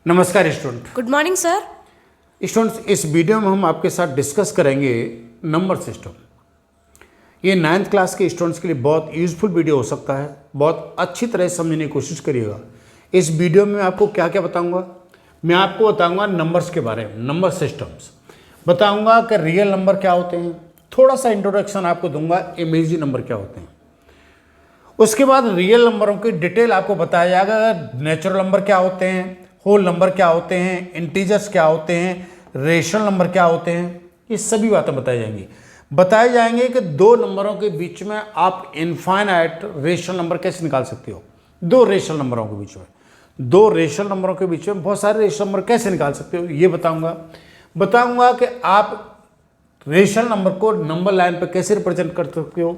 नमस्कार student. Good morning sir. Students, इस video में हम आपके साथ डिस्कस करेंगे नंबर सिस्टम। ये 9th क्लास के स्टूडेंट्स के लिए बहुत यूजफुल वीडियो हो सकता है। बहुत अच्छी तरह से समझने की कोशिश करिएगा। इस वीडियो में आपको क्या क्या बताऊंगा, मैं आपको बताऊंगा नंबर्स के बारे में, नंबर सिस्टम्स बताऊंगा कि रियल नंबर क्या होते हैं, थोड़ा सा इंट्रोडक्शन आपको दूंगा, इमेजिनरी नंबर क्या होते हैं। उसके बाद रियल नंबरों की डिटेल आपको बताया जाएगा, नेचुरल नंबर क्या होते हैं, होल नंबर क्या होते हैं, इंटीजर्स क्या होते हैं, रेशनल नंबर क्या होते हैं, ये सभी बातें बताई जाएंगी। बताए जाएंगे कि दो नंबरों के बीच में आप इनफाइनाइट रेशनल नंबर कैसे निकाल सकते हो। दो रेशनल नंबरों के बीच में, दो रेशनल नंबरों के बीच में बहुत सारे रेशनल नंबर कैसे निकाल सकते हो, ये बताऊंगा कि आप रेशनल नंबर को नंबर लाइन पर कैसे रिप्रेजेंट कर सकते हो।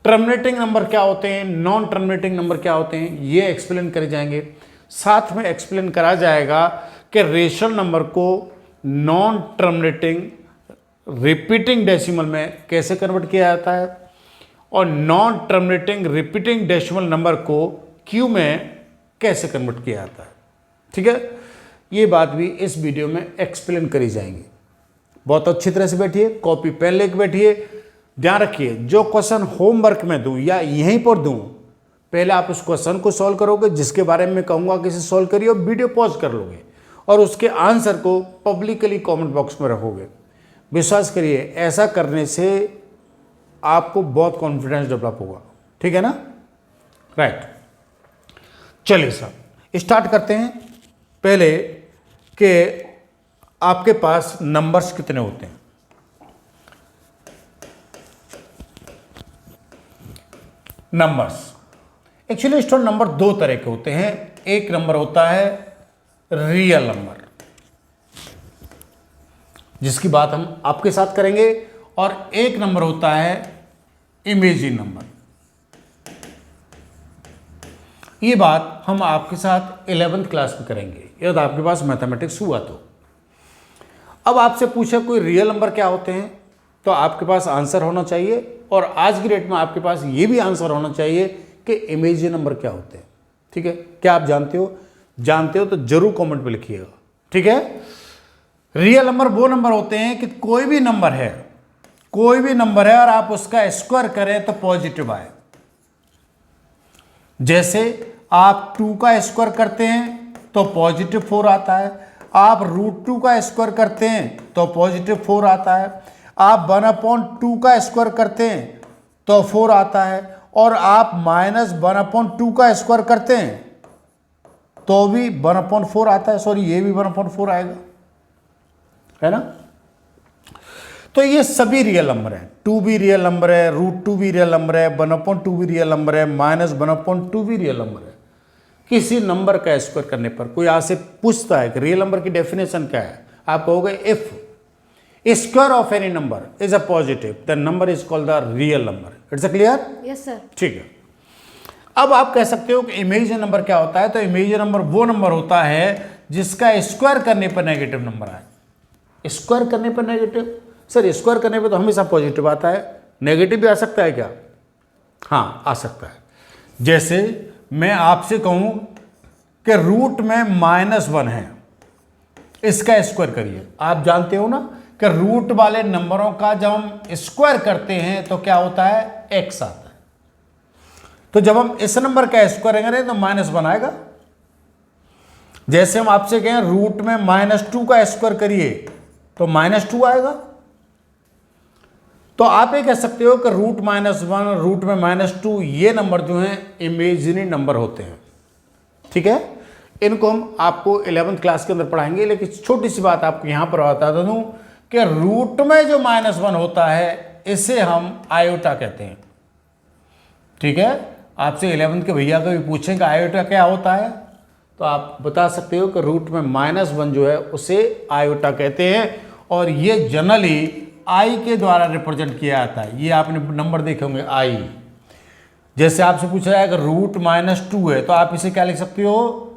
टर्मिनेटिंग नंबर क्या होते हैं, नॉन टर्मिनेटिंग नंबर क्या होते हैं, ये एक्सप्लेन करे जाएंगे। साथ में एक्सप्लेन करा जाएगा कि रेशनल नंबर को नॉन टर्मिनेटिंग रिपीटिंग डेसिमल में कैसे कन्वर्ट किया जाता है और non terminating repeating decimal number को क्यू में कैसे कन्वर्ट किया जाता है। ठीक है, ये बात भी इस वीडियो में एक्सप्लेन करी जाएंगी। बहुत अच्छी तरह से बैठिए, कॉपी पेन लेके बैठिए। ध्यान रखिए, जो क्वेश्चन होमवर्क में दूं या यहीं पर दूं, पहले आप उस क्वेश्चन को सॉल्व करोगे, जिसके बारे में कहूंगा कि इसे सॉल्व करिए, और वीडियो पॉज कर लोगे और उसके आंसर को पब्लिकली कमेंट बॉक्स में रखोगे। विश्वास करिए, ऐसा करने से आपको बहुत कॉन्फिडेंस डेवलप होगा। ठीक है ना, राइट। चलिए साहब स्टार्ट करते हैं। पहले कि आपके पास नंबर्स कितने होते हैं। नंबर्स एक्चुअली स्टूडेंट नंबर दो तरह के होते हैं। एक नंबर होता है रियल नंबर, जिसकी बात हम आपके साथ करेंगे, और एक नंबर होता है इमेजिनरी नंबर। ये बात हम आपके साथ 11th क्लास में करेंगे, यदि आपके पास मैथमेटिक्स हुआ तो। अब आपसे पूछा कोई रियल नंबर क्या होते हैं, तो आपके पास आंसर होना चाहिए, और आज की डेट में आपके पास ये भी आंसर होना चाहिए कि इमेजिनरी नंबर क्या होते हैं। ठीक है, क्या आप जानते हो तो जरूर कमेंट में लिखिएगा। ठीक है, रियल नंबर वो नंबर होते हैं कि कोई भी नंबर है और आप उसका स्क्वायर करें तो पॉजिटिव आए। जैसे आप 2 का स्क्वायर करते हैं तो पॉजिटिव 4 आता है, आप √2 का स्क्वायर करते हैं तो पॉजिटिव 4 आता है, आप 1/2 का स्क्वायर करते हैं तो 4 आता है, और आप -1/2 का स्क्वायर करते हैं तो भी 1/4 आता है। सॉरी, ये भी 1/4 आएगा, है ना। तो ये सभी रियल नंबर हैं। 2 भी रियल नंबर है, √2 भी रियल नंबर है, 1/2 भी रियल नंबर है, -1/2 भी रियल नंबर है। किसी नंबर का स्क्वायर करने पर कोई आपसे पूछता है कि रियल नंबर की डेफिनेशन क्या है, आप कहोगे if square of any number is a positive the number is called the real number. It's a clear? Yes sir. ठीक है। अब आप कह सकते हो कि इमेजिनरी नंबर क्या होता है, तो इमेजिनरी नंबर वो नंबर होता है जिसका स्क्वायर करने पर नेगेटिव नंबर आए। स्क्वायर करने पर नेगेटिव, सर स्क्वायर करने पर तो हमेशा पॉजिटिव आता है, नेगेटिव भी आ सकता है क्या? हाँ, आ सकता है। जैसे मैं आपसे कहूं कि रूट में -1 है, इसका स्क्वायर करिए। आप जानते हो ना कि रूट वाले नंबरों का जब हम स्क्वायर करते हैं तो क्या होता है, x आता है। तो जब हम इस नंबर का स्क्वायर करें तो -1 आएगा। जैसे हम आपसे कहें रूट में -2 का स्क्वायर करिए तो -2 आएगा। तो आप ये कह सकते हो कि √-1 रूट में -2 ये नंबर जो हैं इमेजिनरी नंबर होते हैं। ठीक है, इनको हम आपको 11th क्लास के अंदर पढ़ाएंगे, लेकिन छोटी सी बात आपको यहां पर बता दूं कि रूट में जो -1 होता है इसे हम आयोटा कहते हैं। ठीक है, आपसे 11th के भैया को भी पूछेंगे आयोटा क्या होता है, तो आप बता सकते हो कि रूट में -1 जो है उसे आयोटा कहते हैं, और ये जनरली आई के द्वारा रिप्रेजेंट किया जाता है। ये आपने नंबर देखे होंगे आई। जैसे आपसे पूछा जाए कि रूट -2 है तो आप इसे क्या लिख सकते हो,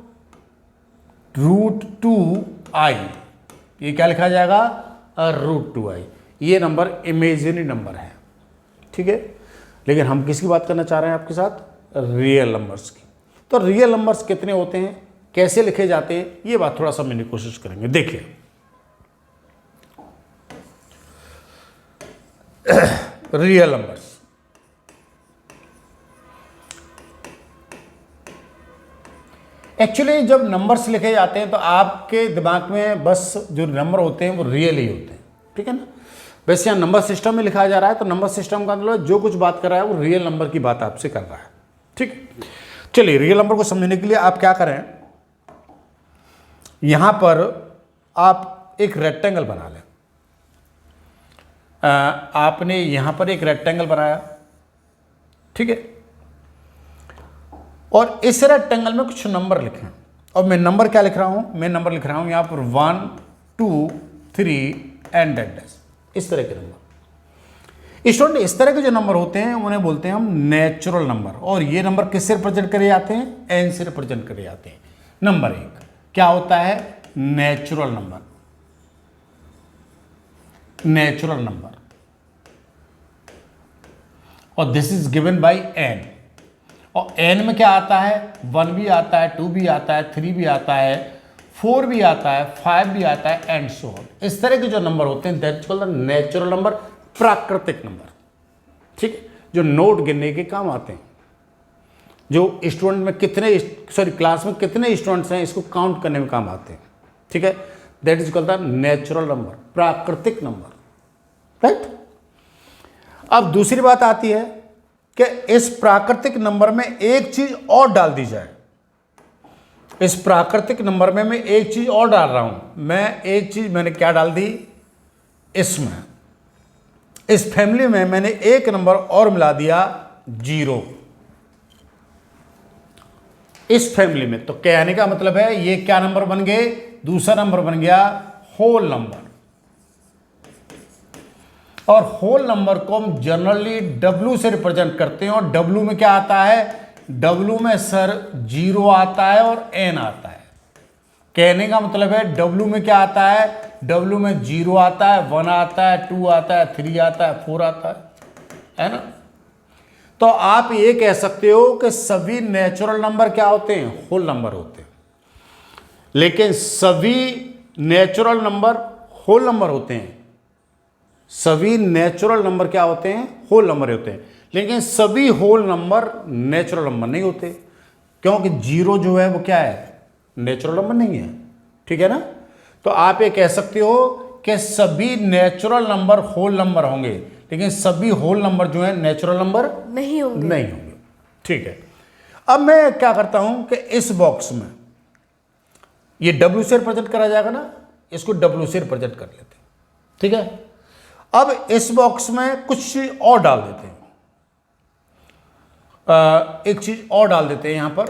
√2i। ये क्या लिखा जाएगा, √2i। ये नंबर इमेजिनरी नंबर है। ठीक है, लेकिन हम किसकी बात करना चाह रहे हैं आपके साथ, रियल नंबर्स की। तो रियल नंबर्स कितने होते हैं, कैसे लिखे जाते हैं, ये बात थोड़ा समझने की कोशिश करेंगे। देखिए रियल नंबर्स, एक्चुअली जब नंबर्स लिखे जाते हैं तो आपके दिमाग में बस जो नंबर होते हैं वो रियल ही होते हैं, ठीक है ना। वैसे यहाँ नंबर सिस्टम में लिखा जा रहा है तो नंबर सिस्टम का मतलब जो कुछ बात कर रहा है वो रियल नंबर की बात आपसे कर रहा है, ठीक। चलिए रियल नंबर को समझने के लिए आप क्या करें, यहां पर आप एक रेक्टेंगल बना लें। आपने यहां पर एक रेक्टेंगल बनाया, ठीक है, और इस रेक्टेंगल में कुछ नंबर लिखें। और मैं नंबर क्या लिख रहा हूं, मैं नंबर लिख रहा हूं यहां पर 1 2 3 एंड डेट, इस तरह के नंबर। स्टूडेंट इस तरह के जो नंबर होते हैं उन्हें बोलते हैं हम नेचुरल नंबर, और ये नंबर किससे रिप्रेजेंट करे जाते हैं, एन से रिप्रेजेंट करे जाते हैं। नंबर 1 क्या होता है, नेचुरल नंबर, नेचुरल नंबर, और this is given by n. और एन में क्या आता है, 1 भी आता है, 2 भी आता है, 3 भी आता है, 4 भी आता है, 5 भी आता है, एंड सो ऑन। इस तरह के जो नंबर होते हैं that's called the natural number, प्राकृतिक नंबर, ठीक है, जो नोट गिनने के काम आते हैं। जो स्टूडेंट में कितने, सॉरी क्लास में कितने स्टूडेंट्स हैं इसको काउंट करने में काम आते हैं, ठीक है, that is called the natural number, प्राकृतिक नंबर, राइट। अब दूसरी बात आती है कि इस प्राकृतिक नंबर में एक चीज और डाल दी जाए। इस प्राकृतिक नंबर में मैं एक चीज और डाल रहा हूं, मैं एक चीज मैंने क्या डाल दी, इसमें इस फैमिली में मैंने एक नंबर और मिला दिया 0 इस फैमिली में। तो कहने का मतलब है ये क्या नंबर बन गए, दूसरा नंबर बन गया होल नंबर। और होल नंबर को हम जनरली W से रिप्रेजेंट करते हैं, और W में क्या आता है, W में सर 0 आता है और N आता है। कहने का मतलब है W में क्या आता है, W में 0 आता है, 1 आता है, 2 आता है, 3 आता है, 4 आता है ना। तो आप ये कह सकते हो कि सभी नेचुरल नंबर क्या होते हैं, होल नंबर होते हैं। लेकिन सभी नेचुरल नंबर होल नंबर होते हैं, सभी नेचुरल नंबर क्या होते हैं, होल नंबर होते हैं। लेकिन सभी होल नंबर नेचुरल नंबर नहीं होते, क्योंकि 0 जो है वो क्या है, नेचुरल नंबर नहीं है, ठीक है ना। तो आप ये कह सकते हो कि सभी नेचुरल नंबर होल नंबर होंगे, लेकिन सभी होल नंबर जो है नेचुरल नंबर नहीं होंगे, ठीक है। अब मैं क्या करता हूं कि इस बॉक्स में ये W से रिप्रेजेंट करा जाएगा ना, इसको W से रिप्रेजेंट कर लेते हैं, ठीक है। अब इस बॉक्स में कुछ चीज और डाल देते हैं, एक चीज और डाल देते हैं यहां पर,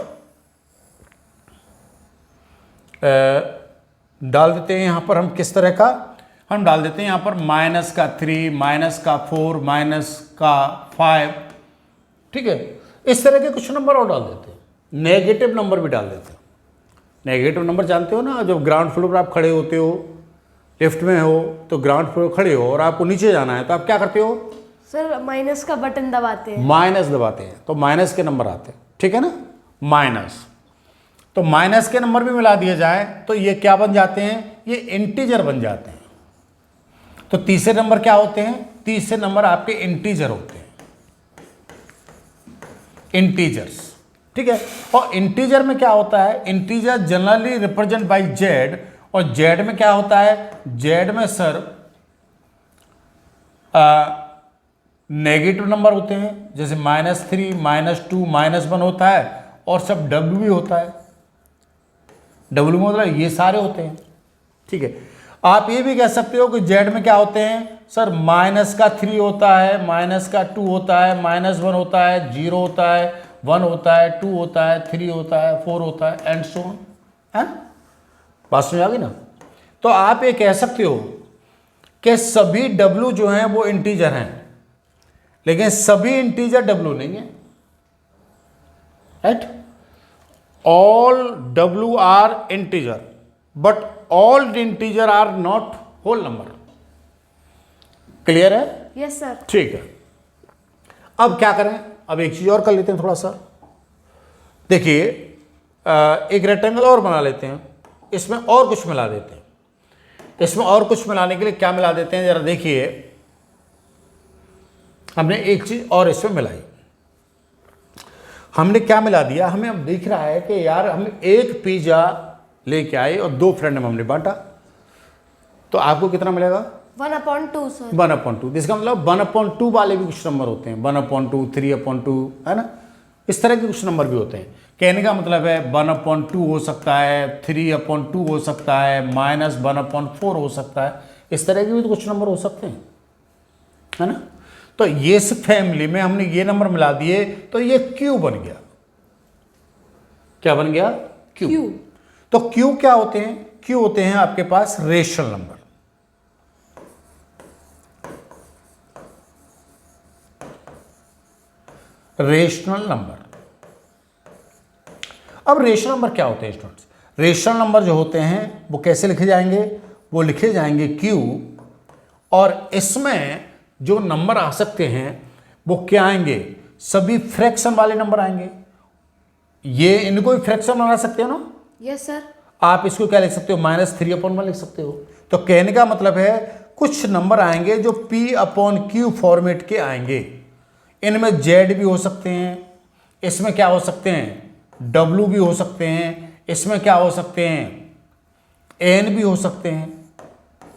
डाल देते हैं यहां पर हम किस तरह का, हम डाल देते हैं यहां पर -3, -4, -5, ठीक है। इस तरह के कुछ नंबर और डाल देते हैं, नेगेटिव नंबर भी डाल देते हैं। नेगेटिव नंबर जानते हो ना, जब ग्राउंड फ्लोर पर आप खड़े होते हो, लिफ्ट में हो तो ग्राउंड फ्लोर खड़े हो और आपको नीचे जाना है तो आप क्या करते हो सर, माइनस का बटन दबाते हैं, माइनस दबाते हैं, तो माइनस के नंबर आते हैं, ठीक है ना, माइनस। तो माइनस के नंबर भी मिला दिए जाए तो ये क्या बन जाते हैं, ये इंटीजर बन जाते हैं। तो तीसरे नंबर क्या होते हैं, तीसरे नंबर आपके इंटीजर होते हैं, इंटीजर्स, ठीक है। और इंटीजर में क्या होता है, integer generally represent by Z, और जेड में क्या होता है, जेड में सर नेगेटिव नंबर होते हैं, जैसे -3, -2, -1 होता है, और सब W भी होता है। W मतलब ये सारे होते हैं, ठीक है। आप ये भी कह सकते हो कि जेड में क्या होते हैं, सर -3 होता है, -2 होता है, -1 होता है, 0 होता है, 1 होता है, 2 होता है, 3 होता है, 4 होता है, एंड सो ऑन, है ना। बात समझ आ गई ना। तो आप ये कह सकते हो कि सभी W जो हैं वो इंटीजर हैं, लेकिन सभी इंटीजर W नहीं है, right. All W are integer but all integer are not whole number. Clear है? Yes sir. ठीक है। अब क्या करें, अब एक चीज और कर लेते हैं थोड़ा सा। देखिए एक रेक्टेंगल और बना लेते हैं, इसमें और कुछ मिला देते हैं। इसमें और कुछ मिलाने के लिए क्या मिला देते हैं, जरा देखिए। हमने एक चीज और इसमें मिलाई, हमने क्या मिला दिया, हमें अब दिख रहा है कि यार हम एक पिज्जा लेके आए और 2 फ्रेंड में हमने बांटा, तो आपको कितना मिलेगा? 1/2 सर। 1/2। इसका मतलब 1/2 वाले भी कुछ नंबर होते हैं, 1/2, 3/2, है ना, इस तरह के कुछ नंबर भी होते हैं। कहने का मतलब है 1/2 हो सकता है, 3/2 हो सकता है, -1/4 हो सकता है, इस तरह के भी तो कुछ नंबर हो सकते हैं, है ना। तो ये इस फैमिली में हमने ये नंबर मिला दिए, तो ये क्यू बन गया। क्या बन गया? क्यू। तो क्यू क्या होते हैं? क्यू होते हैं आपके पास रेशनल नंबर। Rational number. अब रेशनल नंबर क्या होते हैं स्टूडेंट्स? रेशनल नंबर जो होते हैं वो कैसे लिखे जाएंगे? वो लिखे जाएंगे क्यू, और इसमें जो नंबर आ सकते हैं वो क्या आएंगे? सभी फ्रैक्शन वाले नंबर आएंगे। ये इनको भी फ्रैक्शन बना सकते हो ना? Yes sir. आप इसको क्या लिख सकते हो? -3/1 लिख सकते हो। तो कहने का मतलब है कुछ नंबर आएंगे जो P/Q फॉर्मेट के आएंगे। इनमें Z भी हो सकते हैं, इसमें क्या हो सकते हैं? W भी हो सकते हैं, इसमें क्या हो सकते हैं? N भी हो सकते हैं,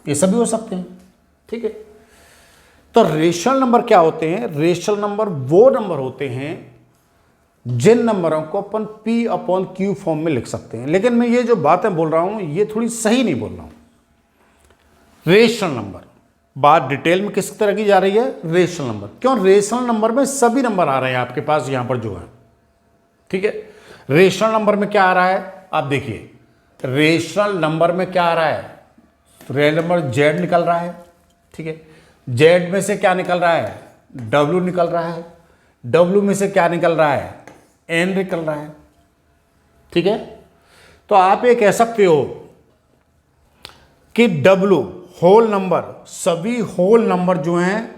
ये सब भी हो सकते हैं। ठीक है, तो रेशनल नंबर क्या होते हैं? रेशनल नंबर वो नंबर होते हैं जिन नंबरों को अपन P/Q फॉर्म में लिख सकते हैं। लेकिन मैं ये जो बातें बोल रहा हूं ये थोड़ी सही नहीं बोल रहा हूं। रेशनल नंबर, बात डिटेल में किस तरह की जा रही है? Rational number. क्यों? रेशनल नंबर में सभी नंबर आ रहे हैं आपके पास यहां पर जो है। ठीक है, रेशनल नंबर में क्या आ रहा है? आप देखिए, रेशनल नंबर में क्या आ रहा है? रियल नंबर Z निकल रहा है। ठीक है, Z में से क्या निकल रहा है? W निकल रहा है। W में से क्या निकल रहा है? N निकल रहा है। ठीक है, तो आप ये कह सकते हो कि W होल नंबर, सभी होल नंबर जो हैं,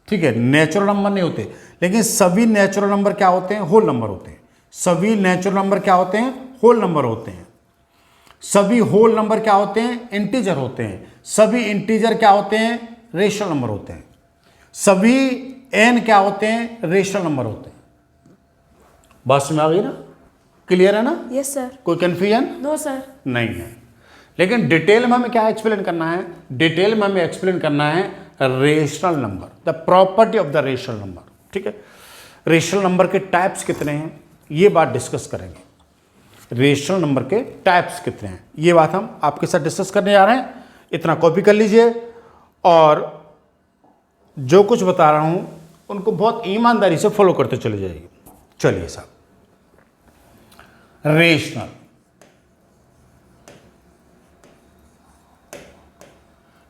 ठीक है, नेचुरल नंबर नहीं होते, लेकिन सभी नेचुरल नंबर क्या होते हैं? होल नंबर होते हैं। सभी नेचुरल नंबर क्या होते हैं? होल नंबर होते हैं। सभी होल नंबर क्या होते हैं? इंटीजर होते हैं। सभी इंटीजर क्या होते हैं? रेशनल नंबर होते हैं। सभी n क्या होते हैं? रेशनल नंबर होते हैं। बात समझ आ गई ना? क्लियर है ना? Yes sir. कोई कंफ्यूजन? No sir. नहीं है। लेकिन डिटेल में हमें क्या एक्सप्लेन करना है? डिटेल में हमें एक्सप्लेन करना है rational number, the property of the rational number. ठीक है, रेशनल नंबर के टाइप्स कितने हैं ये बात डिस्कस करेंगे। रेशनल नंबर के टाइप्स कितने हैं ये बात हम आपके साथ डिस्कस करने जा रहे हैं। इतना कॉपी कर लीजिए, और जो कुछ बता रहा हूं उनको बहुत ईमानदारी से फॉलो करते चले जाइए। चलिए साहब, रेशनल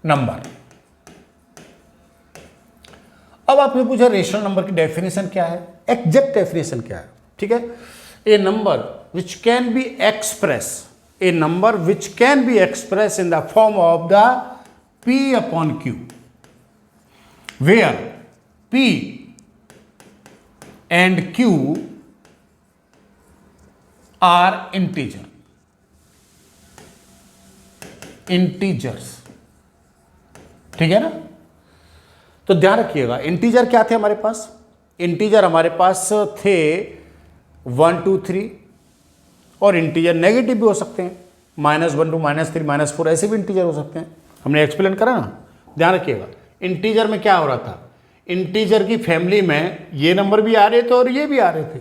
नंबर। अब आपने पूछा रेशनल नंबर की डेफिनेशन क्या है, एग्जैक्ट डेफिनेशन क्या है? ठीक है, a number which can be express, a number which can be express in the form of the P/Q, where P and Q are integers. ठीक है ना? तो ध्यान रखिएगा, इंटीजर क्या थे हमारे पास? इंटीजर हमारे पास थे 1 2 3, और इंटीजर नेगेटिव भी हो सकते हैं, -1 2 -3 -4 ऐसे भी इंटीजर हो सकते हैं। हमने एक्सप्लेन करा ना? ध्यान रखिएगा, इंटीजर में क्या हो रहा था? इंटीजर की फैमिली में ये नंबर भी आ रहे थे और ये भी आ रहे थे।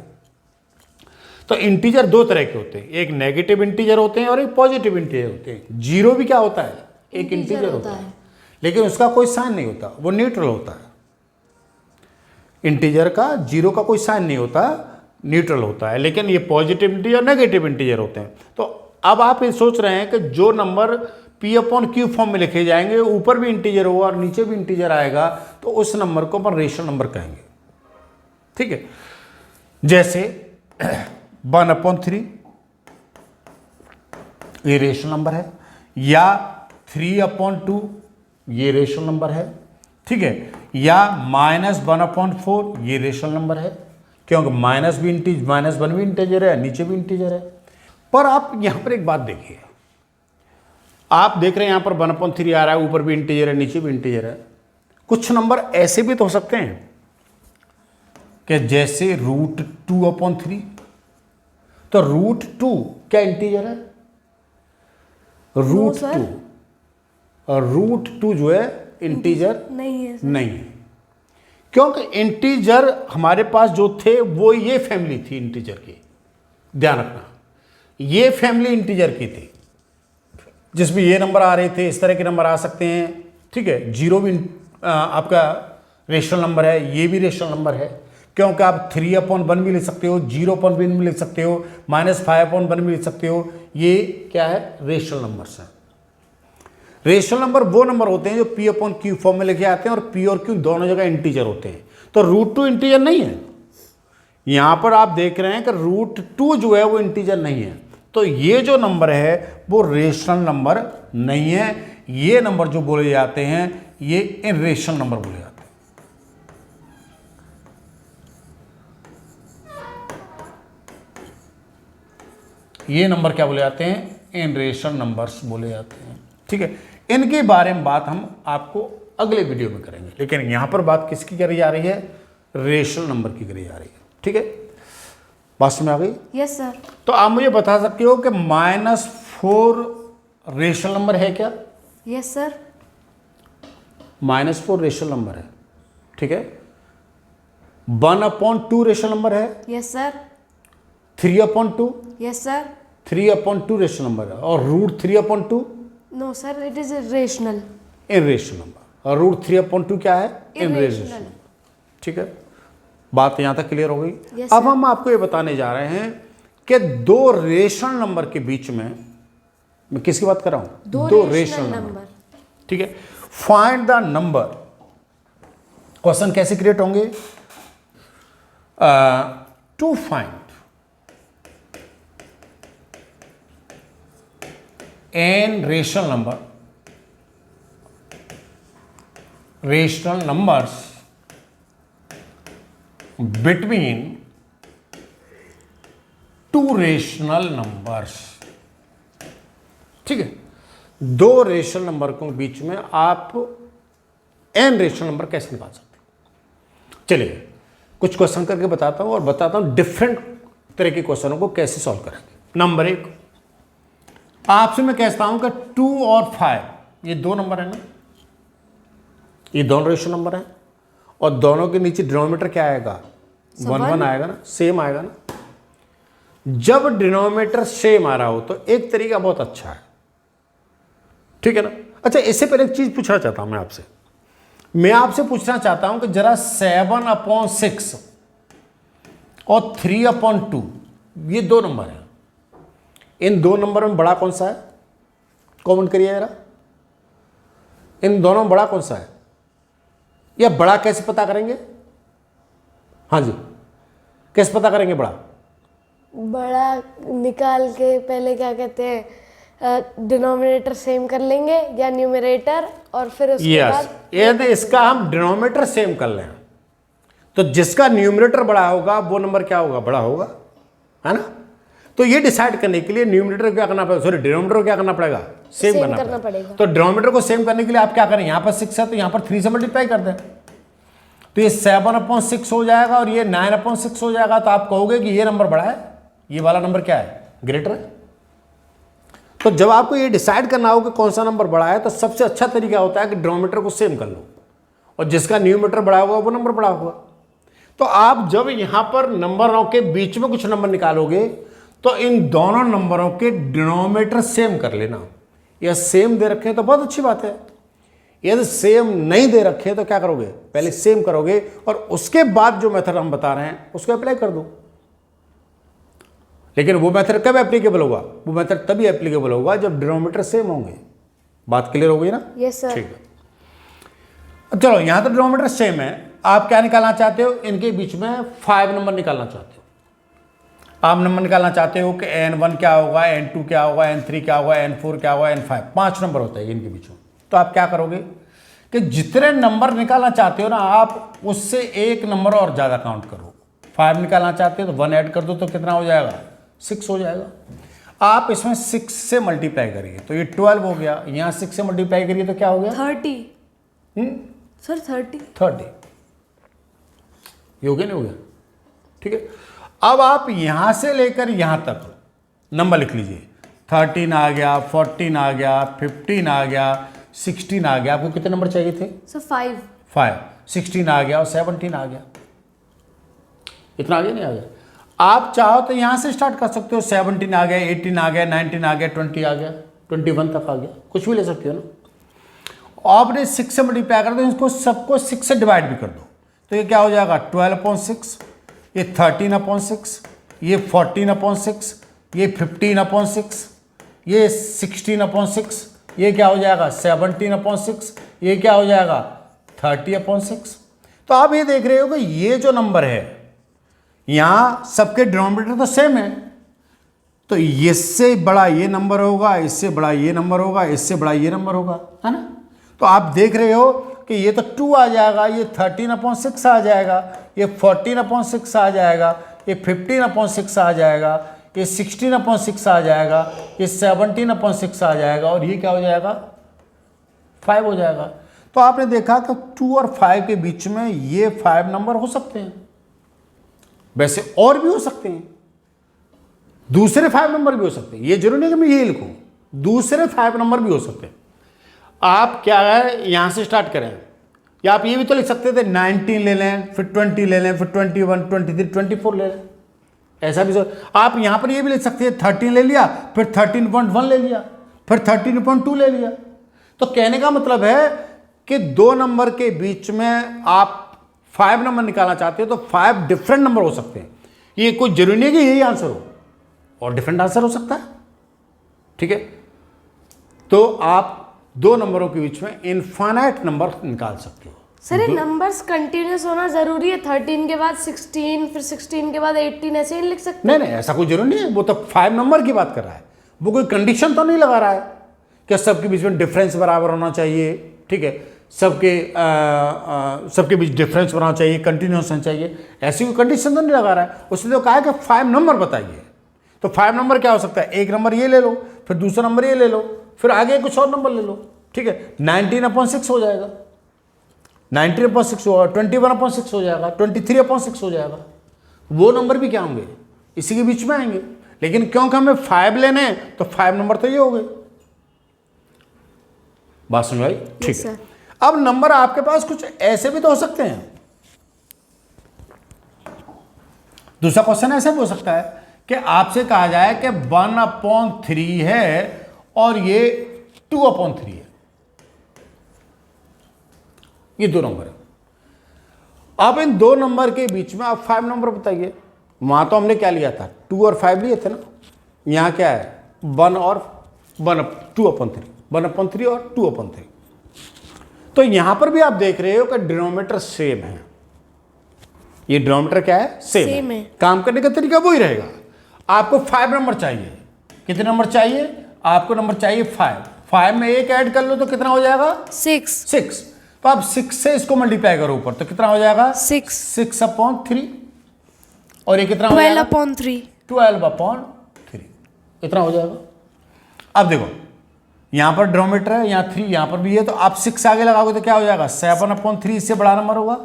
तो इंटीजर दो तरह के होते हैं, एक नेगेटिव इंटीजर होते हैं और एक पॉजिटिव इंटीजर होते हैं। जीरो भी क्या होता है? एक इंटीजर होता है, लेकिन उसका कोई साइन नहीं होता, वो न्यूट्रल होता है। इंटीजर का जीरो का कोई साइन नहीं होता, न्यूट्रल होता है। लेकिन ये पॉजिटिव इंटीजर, नेगेटिव इंटीजर होते हैं। तो अब आप ये सोच रहे हैं कि जो नंबर P/Q फॉर्म में लिखे जाएंगे, ऊपर भी इंटीजर होगा और नीचे भी इंटीजर आएगा, तो उस नंबर को अपन रेशनल नंबर कहेंगे। ठीक है, जैसे 1/3 ये रेशनल नंबर है, या 3/2 ये रेशनल नंबर है। ठीक है, या -1/4 ये रेशनल नंबर है, क्योंकि माइनस भी -1 भी इंटीजर है, नीचे भी इंटीजर है। पर आप यहाँ पर एक बात देखिए, आप देख रहे हैं यहाँ पर 1/3 आ रहा है, ऊपर भी इंटीजर है, नीचे भी इंटीजर है। कुछ नंबर ऐसे भी तो हो सकते हैं कि जैसे √2/3, तो √2 क्या इंटीजर है? √2 और √2 जो है इंटीजर नहीं है सर। नहीं है, क्योंकि इंटीजर हमारे पास जो थे वो ये फैमिली थी इंटीजर की। ध्यान रखना, ये फैमिली इंटीजर की थी जिसमें ये नंबर आ रहे थे, इस तरह के नंबर आ सकते हैं। ठीक है, 0 भी आपका रेशनल नंबर है, ये भी रेशनल नंबर है, क्योंकि आप 3/1 भी लिख सकते हो, 0/1 भी लिख सकते हो, -5/1 भी लिख सकते हो। ये क्या है? रेशनल नंबर्स हैं। रेशनल नंबर वो नंबर होते हैं जो P/Q फॉर्म में लिखे आते हैं, और P और Q दोनों जगह इंटीजर होते हैं। तो √2 इंटीजर नहीं है। यहां पर आप देख रहे हैं कि √2 जो है वो इंटीजर नहीं है, तो ये जो नंबर है वो रेशनल नंबर नहीं है। ये नंबर जो बोले जाते हैं ये इनरेशनल नंबर बोले जाते हैं। ये नंबर क्या बोले जाते हैं? इनरेशनल नंबर्स बोले जाते हैं। ठीक है, इनके बारे में बात हम आपको अगले वीडियो में करेंगे, लेकिन यहां पर बात किसकी करी जा रही है? रेशनल नंबर की करी जा रही है। ठीक है, बात समझ आ गई? Yes sir. तो आप मुझे बता सकते हो कि -4 रेशनल नंबर है क्या? Yes sir. -4 रेशनल नंबर है। ठीक है, 1/2 रेशनल नंबर है, yes sir. 3/2, yes sir. 3/2 rational number है, और √3/2 no sir, it is rational. Irrational number, और √3/2 क्या है? इनरेशनल। ठीक है, बात यहां तक क्लियर हो गई। Yes, अब sir. हम आपको ये बताने जा रहे हैं कि 2 रेशनल नंबर के बीच में, मैं किसकी बात कर रहा हूं? 2 रेशनल नंबर। ठीक है, फाइंड द नंबर। क्वेश्चन कैसे क्रिएट होंगे? To find n rational numbers between 2 rational numbers. ठीक है, 2 रेशनल नंबर के बीच में आप n रेशनल नंबर कैसे निकाल सकते हैं? चलिए कुछ क्वेश्चन करके बताता हूं, और बताता हूं डिफरेंट तरह के क्वेश्चनों को कैसे सॉल्व करेंगे। नंबर 1, आपसे मैं कहता हूं कि 2 और 5 ये 2 नंबर है ना, ये दोनों रेशनल नंबर है, और दोनों के नीचे डिनोमिनेटर क्या आएगा? 1 आएगा ना, सेम आएगा ना। जब डिनोमिनेटर सेम आ रहा हो तो एक तरीका बहुत अच्छा है। ठीक है ना? अच्छा, इससे पहले एक चीज पूछना चाहता हूं मैं आपसे पूछना चाहता हूं कि जरा 7/6 और 3/2 ये 2 नंबर है, इन 2 नंबर में बड़ा कौन सा है? कमेंट करिए जरा, इन दोनों में बड़ा कौन सा है? या बड़ा कैसे पता करेंगे? हाँ जी, कैसे पता करेंगे बड़ा? बड़ा निकाल के पहले क्या कहते हैं, डिनोमिनेटर सेम कर लेंगे या न्यूमरेटर, और फिर उसके बाद यदि इसका हम डिनोमिनेटर सेम कर लें तो जिसका न्यूमरेटर बड़ा होगा वो नंबर क्या होगा? बड़ा होगा, है ना? तो ये डिसाइड करने के लिए न्यूमरेटर को क्या करना पड़ेगा? सॉरी, डिनोमिनेटर को क्या करना पड़ेगा? सेम करना पड़ेगा। तो डिनोमिनेटर को सेम करने के लिए आप क्या करें? यहां पर 6 है तो यहां पर 3 से मल्टीप्लाई कर दें, तो ये 7/6 हो जाएगा और ये 9/6 हो जाएगा। तो आप कहोगे कि ये नंबर बड़ा है, ये वाला नंबर क्या है? ग्रेटर है। तो जब आपको ये डिसाइड करना हो कि कौन सा नंबर बड़ा है, तो सबसे अच्छा तरीका होता है कि डिनोमिनेटर को सेम कर लो, और जिसका न्यूमरेटर बड़ा होगा वो नंबर बड़ा होगा। तो आप जब यहां पर नंबरों के बीच में कुछ नंबर निकालोगे तो इन दोनों नंबरों के डिनोमिनेटर सेम कर लेना। या सेम दे रखे तो बहुत अच्छी बात है, यदि सेम नहीं दे रखे तो क्या करोगे? पहले सेम करोगे और उसके बाद जो मेथड हम बता रहे हैं उसको अप्लाई कर दो। लेकिन वो मेथड कब एप्लीकेबल होगा? वो मेथड तभी एप्लीकेबल होगा जब डिनोमिनेटर सेम होंगे। बात क्लियर हो गई ना? Yes sir. ठीक है, अब चलो, यहां तो डिनोमिनेटर सेम है, आप क्या निकालना चाहते हो? इनके बीच में 5 नंबर निकालना चाहते हो। आप नंबर निकालना चाहते हो कि n1 क्या होगा, n2 क्या होगा, n3 क्या होगा, n4 क्या होगा, n5, 5 नंबर होता है इनके बीच में। तो आप क्या करोगे कि जितने नंबर निकालना चाहते हो ना, आप उससे एक नंबर और ज़्यादा काउंट करो। 5 निकालना चाहते हो तो 1 ऐड कर दो तो कितना हो जाएगा, 6 हो जाएगा। आप इसमें 6 से मल्टीप्लाई करिए तो ये 12 हो गया, यहाँ 6 से मल्टीप्लाई करिए तो क्या हो गया, 30 सर 30। ये हो गया नहीं हो गया, ठीक है। अब आप यहाँ से लेकर यहाँ तक नंबर लिख लीजिए, 13 आ गया, 14 आ गया, 15 आ गया, 16 आ गया। आपको कितने नंबर चाहिए थे, सर 5 5, 16 आ गया और 17 आ गया। इतना आ गया नहीं आ गया। आप चाहो तो यहाँ से स्टार्ट कर सकते हो, 17 आ गया, 18 आ गया, 19 आ गया, 20 आ गया, 21 तक आ गया, कुछ भी ले सकते हो ना। आपने 6 से मल्टीप्लाई कर दो, इसको सबको 6 से डिवाइड भी कर दो तो ये क्या हो जाएगा, 12/6, ये 13/6, ये 14/6, ये 15/6, ये 16/6, ये क्या हो जाएगा 17/6, ये क्या हो जाएगा 30/6। तो आप ये देख रहे हो कि ये जो नंबर है यहाँ सबके डिनोमिनेटर तो सेम है, तो इससे बड़ा ये नंबर होगा, इससे बड़ा ये नंबर होगा, इससे बड़ा ये नंबर होगा, है ना। तो आप देख रहे हो कि ये तो 2 आ जाएगा, ये 13/6 आ जाएगा, ये 14/6 आ जाएगा, ये 15/6 आ जाएगा, ये 16/6 आ जाएगा, ये 17/6 आ जाएगा और ये क्या हो जाएगा 5 हो जाएगा। तो आपने देखा कि 2 और 5 के बीच में ये 5 नंबर हो सकते हैं, वैसे और भी हो सकते हैं, दूसरे 5 नंबर भी हो सकते हैं, ये जरूरी नहीं कि मैं ये लिखूं, दूसरे 5 नंबर भी हो सकते हैं। आप क्या है यहां से स्टार्ट करें, या आप ये भी तो लिख सकते थे 19 ले लें, फिर 20 ले लें, फिर 21, 23, 24 ले लें, ऐसा भी आप यहां पर ये भी लिख सकते हैं 13 ले लिया, फिर 13.1 ले लिया, फिर 13.2 ले लिया। तो कहने का मतलब है कि 2 नंबर के बीच में आप 5 नंबर निकालना चाहते हो तो 5 डिफरेंट नंबर हो सकते हैं। ये कोई जरूरी नहीं कि यही आंसर हो, और डिफरेंट आंसर हो सकता है, ठीक है। तो आप 2 नंबरों के बीच में इनफाइनाइट नंबर निकाल सकते हो। सर ये नंबर्स कंटिन्यूस होना जरूरी है, 13 के बाद 16, फिर 16 के बाद 18, ऐसे ही लिख सकते नहीं नहीं, ऐसा कोई जरूरी नहीं है, वो तो 5 नंबर की बात कर रहा है, वो कोई कंडीशन तो नहीं लगा रहा है कि सबके बीच में डिफरेंस बराबर होना चाहिए, ठीक है, सबके बीच डिफरेंस होना चाहिए, कंटिन्यूस होना चाहिए, ऐसी कोई कंडीशन तो नहीं लगा रहा है। उसने तो कहा है कि 5 नंबर बताइए, तो 5 नंबर क्या हो सकता है, एक नंबर ये ले लो, फिर दूसरा नंबर ये ले लो, फिर आगे कुछ और नंबर ले लो, ठीक है। 19/6 हो जाएगा, 19/6 होगा, 21/6 हो जाएगा, 23/6 हो जाएगा, वो नंबर भी क्या होंगे, इसी के बीच में आएंगे। लेकिन क्योंकि हमें 5 लेने हैं तो 5 नंबर तो ये हो गए। बात सुन भाई, ठीक है। अब नंबर आपके पास कुछ ऐसे भी तो हो सकते हैं। दूसरा क्वेश्चन ऐसे भी हो सकता है कि आपसे कहा जाए कि 1/3 है और ये 2/3 है, ये 2 नंबर है। अब इन 2 नंबर के बीच में आप 5 नंबर बताइए। वहां तो हमने क्या लिया था, 2 और 5 लिए थे ना, यहां क्या है 1 और 2/3, 1/3 और 2/3। तो यहां पर भी आप देख रहे हो कि डिनोमिनेटर सेम है, ये डिनोमिनेटर क्या है, सेम है। काम करने का तरीका वही रहेगा। आपको 5 नंबर चाहिए, कितने नंबर चाहिए, आपको नंबर चाहिए 5, 5 में एक ऐड कर लो तो कितना हो जाएगा 6। तो आप 6 से इसको मल्टीप्लाई करो ऊपर तो कितना हो जाएगा 6/3, और ये कितना 12/3, 12/3, इतना हो जाएगा। अब देखो यहां पर डिनोमिनेटर है, यहां 3, यहां पर भी है, तो आप 6 आगे लगाओगे तो क्या हो जाएगा 7/3 से बड़ा नंबर होगा,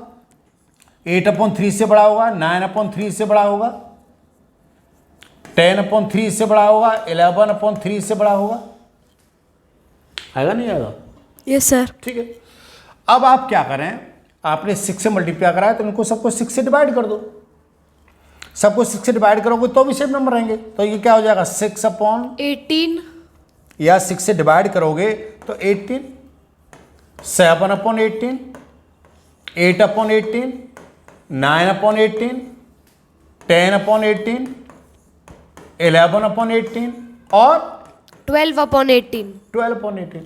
8/3 से बड़ा होगा, 9/3 से बड़ा होगा, 10/3 से बड़ा होगा, 11/3 से बड़ा होगा, आएगा नहीं आएगा, यस सर, ठीक है। अब आप क्या करें, आपने 6 से मल्टीप्लाई करा है तो इनको सबको 6 से डिवाइड कर दो, सबको 6 से डिवाइड करोगे तो भी सेम नंबर रहेंगे। तो ये क्या हो जाएगा 6/18, या 6 से डिवाइड करोगे तो 18, 7/18, 8/18, 9/18, 10/18, 11/18 और 12/18।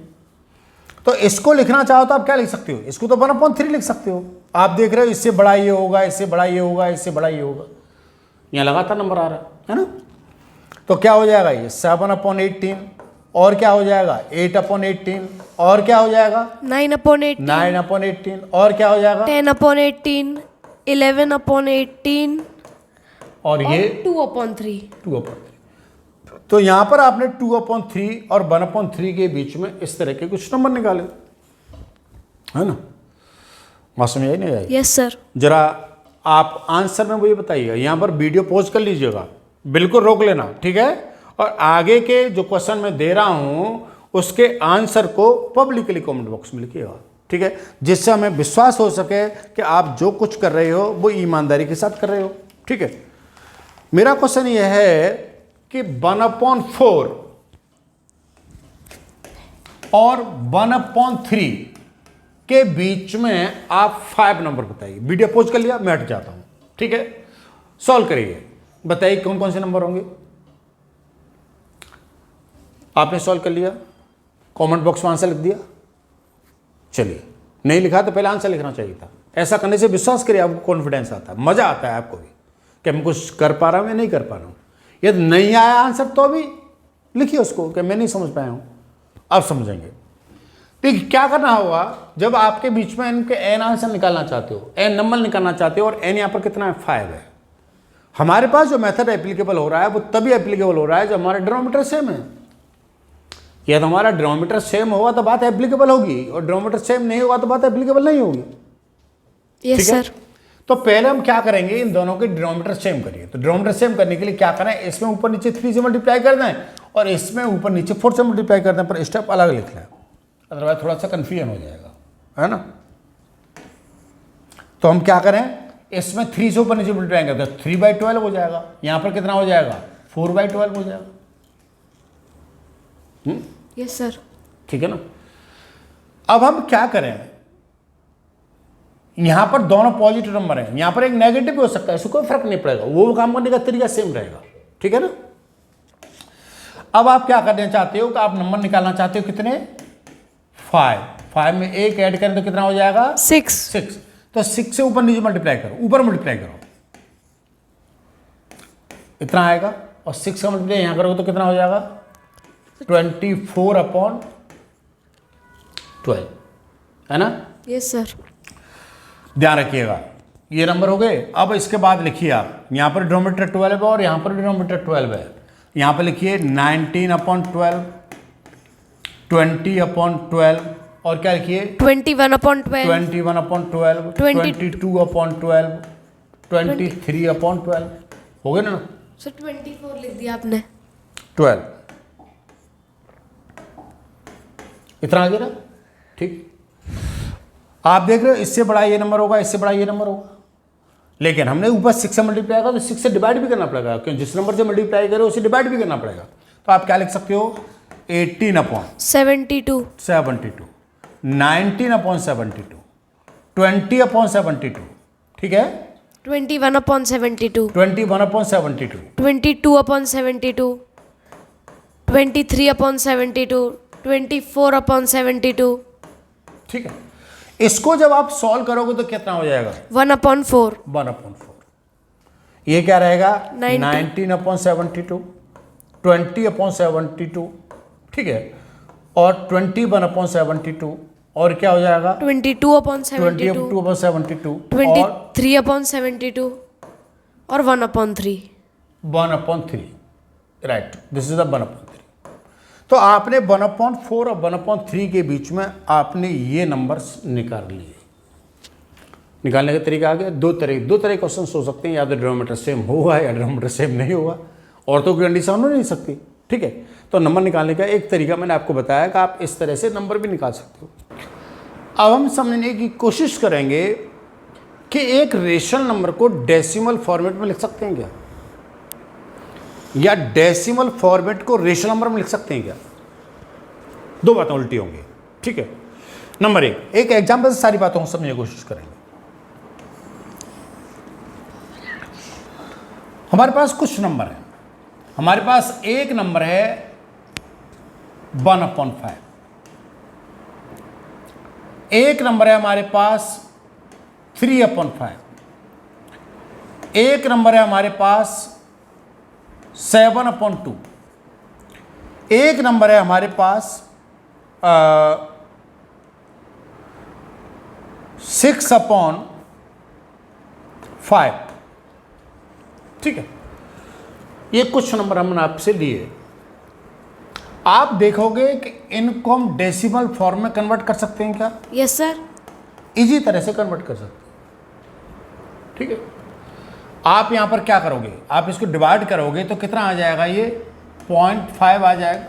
तो इसको लिखना चाहो तो आप क्या लिख सकते हो, इसको तो 1/3 लिख सकते हो। आप देख रहे हो इससे बड़ा ये होगा, इससे बड़ा ये होगा, इससे बड़ा ये होगा, यहाँ लगातार नंबर आ रहा है ना। तो क्या हो जाएगा ये 7/18, और क्या हो जाएगा 8/18, और क्या हो जाएगा 9/18, और क्या हो जाएगा 10/18, 11/18, और ये 2/3। 2/3। तो यहां पर आपने 2/3 और 1/3 के बीच में इस तरह के कुछ नंबर निकाले, है ना। बात समझ आई नहीं आई? Yes sir. जरा आप आंसर में मुझे बताइएगा, यहां पर वीडियो पॉज कर लीजिएगा, बिल्कुल रोक लेना, ठीक है। और आगे के जो क्वेश्चन मैं दे रहा हूं उसके आंसर को पब्लिकली कमेंट बॉक्स में लिखिएगा, ठीक है, जिससे हमें विश्वास हो सके कि आप जो कुछ कर रहे हो वो ईमानदारी के साथ कर रहे हो, ठीक है। मेरा क्वेश्चन यह है कि 1/4 और 1/3 के बीच में आप 5 नंबर बताइए। वीडियो पॉज कर लिया, मैं हट जाता हूं, ठीक है। सॉल्व करिए, बताइए कौन कौन से नंबर होंगे। आपने सॉल्व कर लिया, कमेंट बॉक्स में आंसर लिख दिया। चलिए, नहीं लिखा तो पहले आंसर लिखना चाहिए था। ऐसा करने से विश्वास करिए, आपको कॉन्फिडेंस आता है, मजा आता है आपको भी कि मैं कुछ कर पा रहा हूं या नहीं कर पा रहा हूं। यदि नहीं आया आंसर तो भी लिखिए उसको कि मैं नहीं समझ पाया हूं, अब समझेंगे। देखिए क्या करना होगा, जब आपके बीच में इनके एन आंसर निकालना चाहते हो, एन नंबर निकालना चाहते हो, और एन यहां पर कितना है, 5 है। हमारे पास जो मेथड एप्लीकेबल हो रहा है वो तभी एप्लीकेबल हो रहा है जब हमारा डिनोमिनेटर सेम है। यदि हमारा डिनोमिनेटर सेम होगा तो बात एप्लीकेबल होगी, और डिनोमिनेटर सेम नहीं होगा तो बात एप्लीकेबल नहीं होगी। Yes sir. तो पहले हम क्या करेंगे, इन दोनों के डिनोमिनेटर सेम करिए। तो डिनोमिनेटर सेम करने के लिए क्या करें, इसमें ऊपर नीचे 3 से मल्टीप्लाई कर दें और इसमें ऊपर नीचे 4 से मल्टीप्लाई कर दें, पर स्टेप अलग लिख लें, अदरवाइज थोड़ा सा कंफ्यूजन हो जाएगा, है ना। तो हम क्या करें, इसमें 3 से ऊपर नीचे मल्टीप्लाई करते हैं, 3/12 हो जाएगा। यहां पर कितना हो जाएगा, 4/12 हो जाएगा। Yes sir. ठीक है ना। अब हम क्या करें, यहां पर दोनों पॉजिटिव नंबर हैं, यहां पर एक नेगेटिव भी हो सकता है, इसको कोई फर्क नहीं पड़ेगा, वो काम करने का तरीका सेम रहेगा, ठीक है ना। अब आप क्या करना चाहते हो कि आप नंबर निकालना चाहते हो कितने, 5 में 1 ऐड करें तो कितना हो जाएगा, 6। तो 6 से ऊपर नीचे मल्टीप्लाई करो, ऊपर मल्टीप्लाई करो, इतना आएगा। और 6 का मल्टीप्लाई यहां करोगे तो कितना हो जाएगा, 24/12, है ना। Yes sir. ध्यान रखिएगा, ये नंबर हो गए। अब इसके बाद लिखिए आप, यहां पर डिनोमिनेटर 12 है और यहां पर डिनोमिनेटर 12 है। यहां पर लिखिए 19/12, 20/12, और क्या लिखिए, 21/12, 21/12, 22/12, 23/12, हो गए ना सर। 24 लिख दिया आपने। 12, इतना आ गया ना, ठीक। आप देख रहे हो, इससे बड़ा ये नंबर होगा, इससे बड़ा ये नंबर होगा, लेकिन हमने ऊपर 6 से मल्टीप्लाई किया तो 6 से डिवाइड भी करना पड़ेगा, क्योंकि जिस नंबर से मल्टीप्लाई करो उसे डिवाइड भी करना पड़ेगा। तो आप क्या लिख सकते हो, 18/72, 18/72, 19/72, 20/72, ठीक है, 21/72, 21/72, 22/72, 23/72, 24/72, ठीक है। इसको जब आप सॉल्व करोगे तो कितना हो जाएगा, 1/4, 1/4। ये क्या रहेगा, 90, 19/72, 20/72, ठीक है, और 21/72, और क्या हो जाएगा, 22/72, 22/72, और 23/72 और 1/3। 1/3, राइट, दिस इज द 1/3। तो आपने 1/4 और 1/3 के बीच में आपने ये नंबर्स निकाल लिए। निकालने का तरीका आ गया, दो तरह क्वेश्चन हो सकते हैं, या तो डिनोमिनेटर सेम होगा या डिनोमिनेटर सेम नहीं होगा, और तो कोई कंडीशन हो नहीं सकती, ठीक है। तो नंबर निकालने का एक तरीका मैंने आपको बताया कि आप इस तरह से नंबर भी निकाल सकते हो। अब हम समझने की कोशिश करेंगे कि एक रेशनल नंबर को डेसिमल फॉर्मेट में लिख सकते हैं क्या, या डेसिमल फॉर्मेट को रेशनल नंबर में लिख सकते हैं क्या। दो बातें उल्टी होंगी, ठीक है। नंबर एक एग्जाम्पल से सारी बातों को समझने की कोशिश करेंगे। हमारे पास कुछ नंबर है, हमारे पास एक नंबर है 1/5, एक नंबर है हमारे पास 3/5, एक नंबर है हमारे पास 7/2, एक नंबर है हमारे पास 6/5, ठीक है, ये कुछ नंबर हमने आपसे लिए। आप देखोगे कि इनको हम डेसिमल फॉर्म में कन्वर्ट कर सकते हैं क्या? Yes sir. इजी तरह से कन्वर्ट कर सकते हैं। ठीक है, आप यहां पर क्या करोगे, आप इसको डिवाइड करोगे तो कितना आ जाएगा, ये 0.5 आ जाएगा।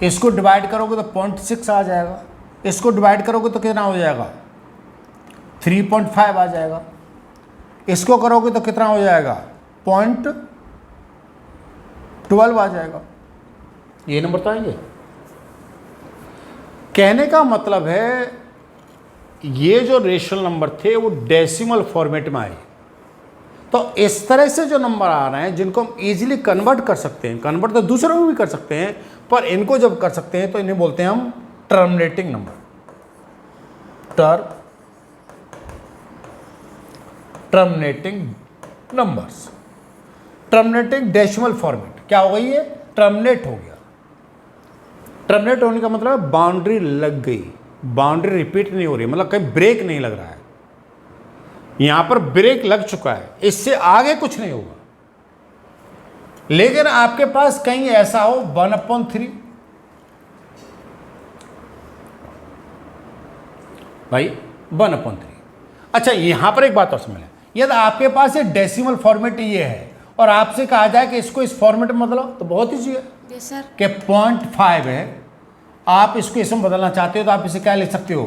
इसको डिवाइड करोगे तो 0.6 आ जाएगा। इसको डिवाइड करोगे तो कितना हो जाएगा, 3.5 आ जाएगा। इसको करोगे तो कितना हो जाएगा, 0.12 आ जाएगा। ये नंबर तो आएंगे। कहने का मतलब है ये जो रेशनल नंबर थे वो डेसिमल फॉर्मेट में आए। तो इस तरह से जो नंबर आ रहे हैं जिनको हम इजीली कन्वर्ट कर सकते हैं, कन्वर्ट तो दूसरों में भी कर सकते हैं, पर इनको जब कर सकते हैं तो इन्हें बोलते हैं हम terminating number. Terminating numbers, terminating decimal format. क्या हो गई, ये टर्मिनेट हो गया। टर्मिनेट होने का मतलब बाउंड्री लग गई, बाउंड्री रिपीट नहीं हो रही, मतलब कहीं ब्रेक नहीं लग रहा है। यहां पर ब्रेक लग चुका है, इससे आगे कुछ नहीं होगा। लेकिन आपके पास कहीं ऐसा हो 1/3, भाई 1/3। अच्छा, यहां पर एक बात और समझ लें, यदि आपके पास ये डेसिमल फॉर्मेट ये है और आपसे कहा जाए कि इसको इस फॉर्मेट में बदलो, तो बहुत ईजी है। Yes sir. कि 0.5 है, आप इसको इसमें बदलना चाहते हो तो आप इसे क्या लिख सकते हो,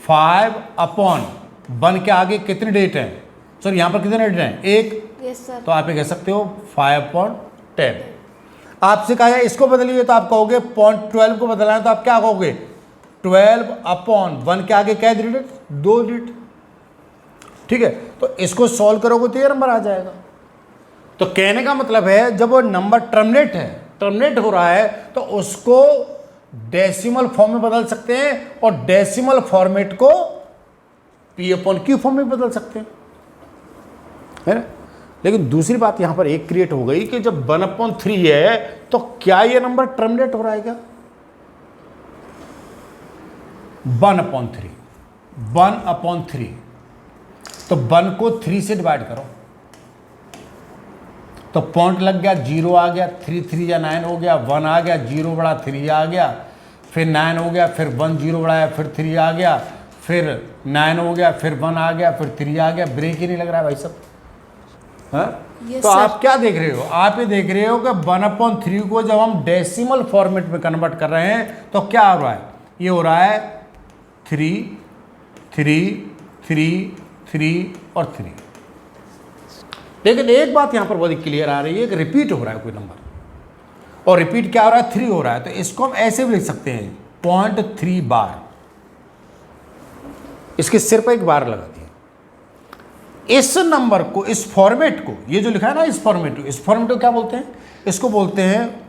5/1 के आगे कितने डिजिट हैं, सर यहाँ पर कितने डिजिट हैं, 1। Yes sir. तो आप ये कह सकते हो 5/10। आपसे कहा जाए इसको बदलिए तो आप कहोगे 0.12 को बदलना है तो आप क्या कहोगे, 12/1 के आगे क्या डिजिट, 2 डिजिट। ठीक है, तो इसको सॉल्व करोगे तो ये नंबर आ जाएगा। तो कहने का मतलब है जब वो नंबर टर्मिनेट हो रहा है तो उसको डेसिमल फॉर्म में बदल सकते हैं और डेसिमल फॉर्मेट को P/Q फॉर्म में बदल सकते हैं, है ना। लेकिन दूसरी बात यहां पर एक क्रिएट हो गई कि जब 1/3 है तो क्या ये नंबर टर्मिनेट हो रहा है क्या, 1/3 तो 1 को 3 से डिवाइड करो तो पॉइंट लग गया, 0 आ गया, 3 3 या 9 हो गया, 1 आ गया, 0 बढ़ा 3 आ गया, फिर 9 हो गया, फिर 1 0 बढ़ाया, फिर 3 आ गया, फिर 9 हो गया, फिर 1 आ गया, फिर 3 आ गया। ब्रेक ही नहीं लग रहा है भाई साहब, हाँ। Yes, तो sir. आप क्या देख रहे हो, आप ये देख रहे हो कि 1/3 को जब हम डेसिमल फॉर्मेट में कन्वर्ट कर रहे हैं तो क्या हो रहा है, ये हो रहा है 3 3 3 3 और 3। लेकिन एक बात यहां पर बहुत क्लियर आ रही है कि रिपीट हो रहा है कोई नंबर, और रिपीट क्या हो रहा है, 3 हो रहा है। तो इसको हम ऐसे भी लिख सकते हैं 0.3 बार, इसके सिर पर एक बार लगा दिया। इस नंबर को, इस फॉर्मेट को, ये जो लिखा है ना इस फॉर्मेट को क्या बोलते हैं, इसको बोलते हैं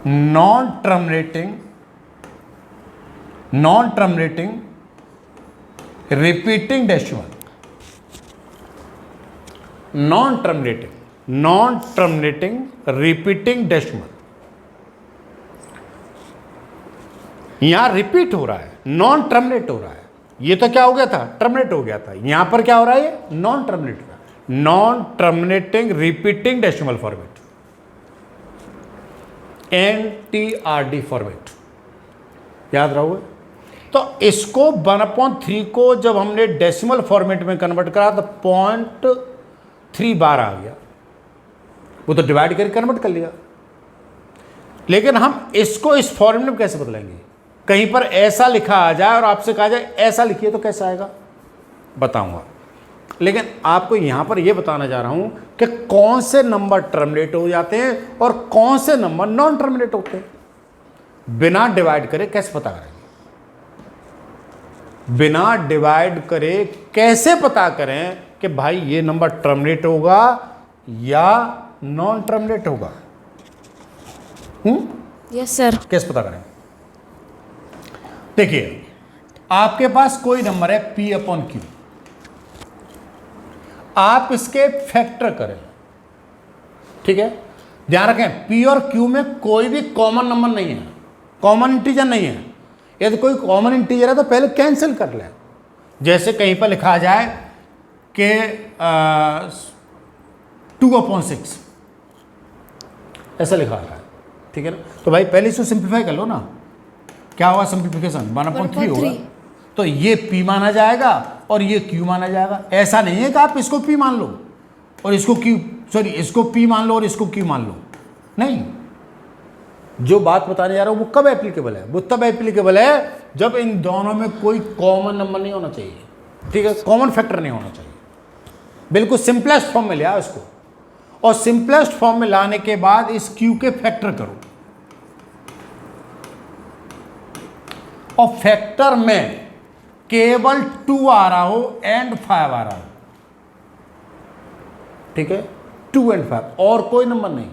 non terminating repeating decimal. Non terminating repeating decimal. यहां रिपीट हो रहा है, नॉन टर्मिनेट हो रहा है। ये तो क्या हो गया था, टर्मिनेट हो गया था। यहां पर क्या हो रहा है, ये non terminating repeating decimal format, NTRD format, याद रहोगे। तो इसको 1/3 को जब हमने डेसिमल फॉर्मेट में कन्वर्ट करा तो 0.3 बार आ गया, वो तो डिवाइड करके कन्वर्ट कर लिया। लेकिन हम इसको इस फॉर्मेट में कैसे बदलेंगे, कहीं पर ऐसा लिखा आ जाए और आपसे कहा जाए ऐसा लिखिए तो कैसा आएगा, बताऊंगा। लेकिन आपको यहां पर यह बताना जा रहा हूं कि कौन से नंबर टर्मिनेट हो जाते हैं और कौन से नंबर नॉन टर्मिनेट होते हैं। बिना डिवाइड करे कैसे पता करेंगे, बिना डिवाइड करे कैसे पता करें कि भाई ये नंबर टर्मिनेट होगा या नॉन टर्मिनेट होगा, यस सर। कैसे पता करें। देखिए, आपके पास कोई नंबर है P/Q, आप इसके फैक्टर करें, ठीक है। ध्यान रखें P और Q में कोई भी कॉमन नंबर नहीं है, कॉमन इंटीजर नहीं है। यदि कोई कॉमन इंटीजर है तो पहले कैंसिल कर ले। जैसे कहीं पर लिखा जाए के 2/6 ऐसा लिखा रहा है, ठीक है ना। तो भाई पहले इसको सिंप्लीफाई कर लो ना, क्या होगा सिंप्लीफिकेशन, 1/3 होगा। तो ये p माना जाएगा और ये q माना जाएगा। ऐसा नहीं है कि आप इसको p मान लो और इसको q, सॉरी इसको p मान लो और इसको q मान लो, नहीं। जो बात बताने जा रहा हूं वो कब एप्लीकेबल है, वो तब एप्लीकेबल है जब इन दोनों में कोई कॉमन नंबर नहीं होना चाहिए, ठीक है, कॉमन फैक्टर नहीं होना चाहिए। बिल्कुल सिंपलेस्ट फॉर्म में ले आओ इसको, और सिंपलेस्ट फॉर्म में लाने के बाद इस q के फैक्टर करो, और फैक्टर में केवल 2 आ रहा हो एंड 5 आ रहा हो, ठीक है, 2 एंड 5 और कोई नंबर नहीं।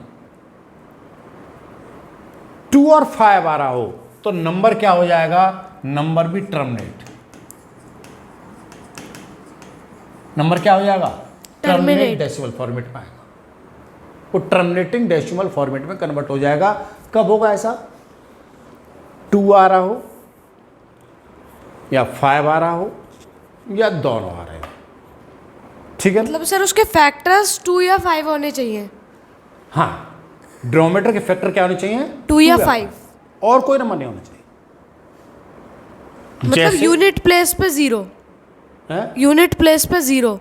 2 और 5 आ रहा हो तो नंबर क्या हो जाएगा, नंबर भी टर्मिनेट, नंबर क्या हो जाएगा, टर्मिनेट डेसिमल फॉर्मेट में आएगा, वो टर्मिनेटिंग डेसिमल फॉर्मेट में कन्वर्ट हो जाएगा। कब होगा ऐसा, 2 आ रहा हो या 5 आ रहा हो या दोनों आ रहे हो, ठीक है। मतलब सर उसके फैक्टर्स 2 या 5 होने चाहिए। हाँ, डिनोमिनेटर के फैक्टर क्या होने चाहिए, 2 या 5, और कोई नंबर नहीं होना चाहिए। मतलब जैसे- यूनिट प्लेस पे 0, हैं? यूनिट प्लेस पे 0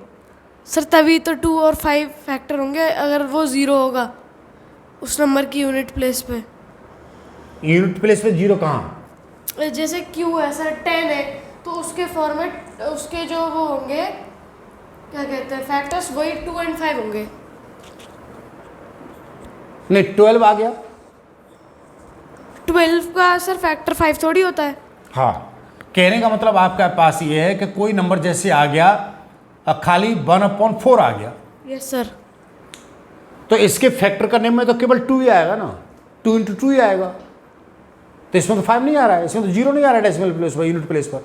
सर, तभी तो 2 और 5 फैक्टर होंगे अगर वो 0 होगा उस नंबर की यूनिट प्लेस पे। यूनिट प्लेस पे 0 कहाँ, जैसे Q है सर 10 है तो उसके फॉर्मेट, उसके जो वो होंगे क्या कहते हैं फैक्टर्स, वही 2 एंड 5 होंगे। नहीं 12 आ गया, 12 का सर फैक्टर 5 थोड़ी होता है। हाँ, कहने का मतलब आपके पास ये है कि कोई नंबर जैसे आ गया खाली 1/4 आ गया, यस सर। तो इसके फैक्टर करने में तो केवल 2 ही आएगा ना, 2 इंटू 2 ही आएगा, तो इसमें तो 5 नहीं आ रहा है, इसमें तो 0 नहीं आ रहा है डेसिमल प्लेस पर, यूनिट प्लेस पर।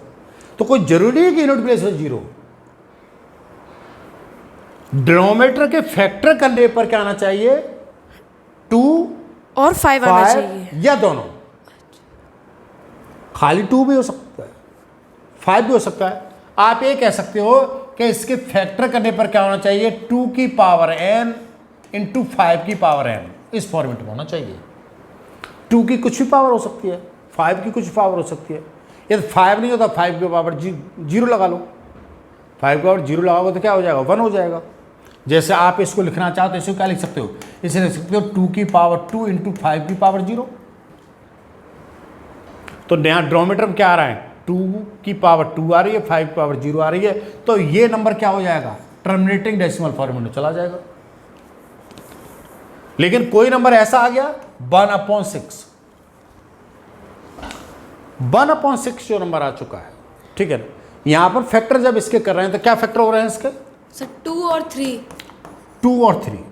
तो कोई जरूरी है कि यूनिट प्लेस पर 0, डिनोमिनेटर के फैक्टर करने पर क्या आना चाहिए, 2 और 5 आना चाहिए, या दोनों, खाली 2 भी हो सकता है 5 भी हो सकता है। आप ये कह सकते हो कि इसके फैक्टर करने पर क्या होना चाहिए, 2 की पावर n इंटू 5 की पावर n, इस फॉर्मेट में होना चाहिए। 2 की कुछ भी पावर हो सकती है, 5 की कुछ पावर हो सकती है। यदि 5 नहीं होता 5 की पावर 0 लगा लो, 5 की पावर 0 लगाओगे तो क्या हो जाएगा, 1 हो जाएगा। जैसे आप इसको लिखना चाहो तो इसको क्या लिख सकते हो, इसे लिख सकते हो 2 की पावर 2 इंटू 5 की पावर 0। तो नया डिनोमिनेटर में क्या आ रहा है, 2 की पावर 2 आ रही है, 5 की पावर 0 आ रही है, तो ये नंबर क्या हो जाएगा, टर्मिनेटिंग डेसिमल फॉर्मेट में चला जाएगा। लेकिन कोई नंबर ऐसा आ गया 1/6, 1/6 जो नंबर आ चुका है, ठीक है ना। यहां पर फैक्टर जब इसके कर रहे हैं तो क्या फैक्टर हो रहे हैं इसके, सर 2 और 3, 2 और 3,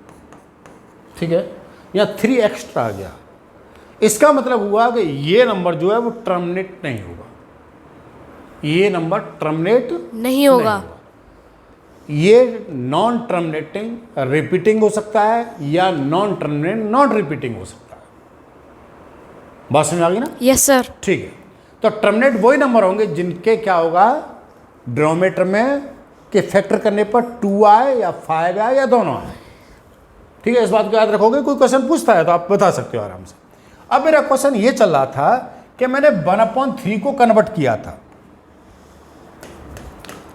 ठीक है, या 3 एक्स्ट्रा आ गया। इसका मतलब हुआ कि ये नंबर जो है वो टर्मिनेट नहीं होगा, ये नंबर टर्मिनेट नहीं होगा। ये नॉन टर्मिनेटिंग रिपीटिंग हो सकता है या नॉन टर्मिनेट नॉन रिपीटिंग हो सकता है। बात समझ आ गई ना, यस सर। ठीक है। तो टर्मिनेट वही नंबर होंगे जिनके क्या होगा, डिनोमिनेटर में के फैक्टर करने पर 2 आए या 5 आए या दोनों आए, ठीक है। इस बात को याद रखोगे, कोई क्वेश्चन पूछता है तो आप बता सकते हो आराम से। अब मेरा क्वेश्चन ये चल रहा था कि मैंने 1/3 को कन्वर्ट किया था,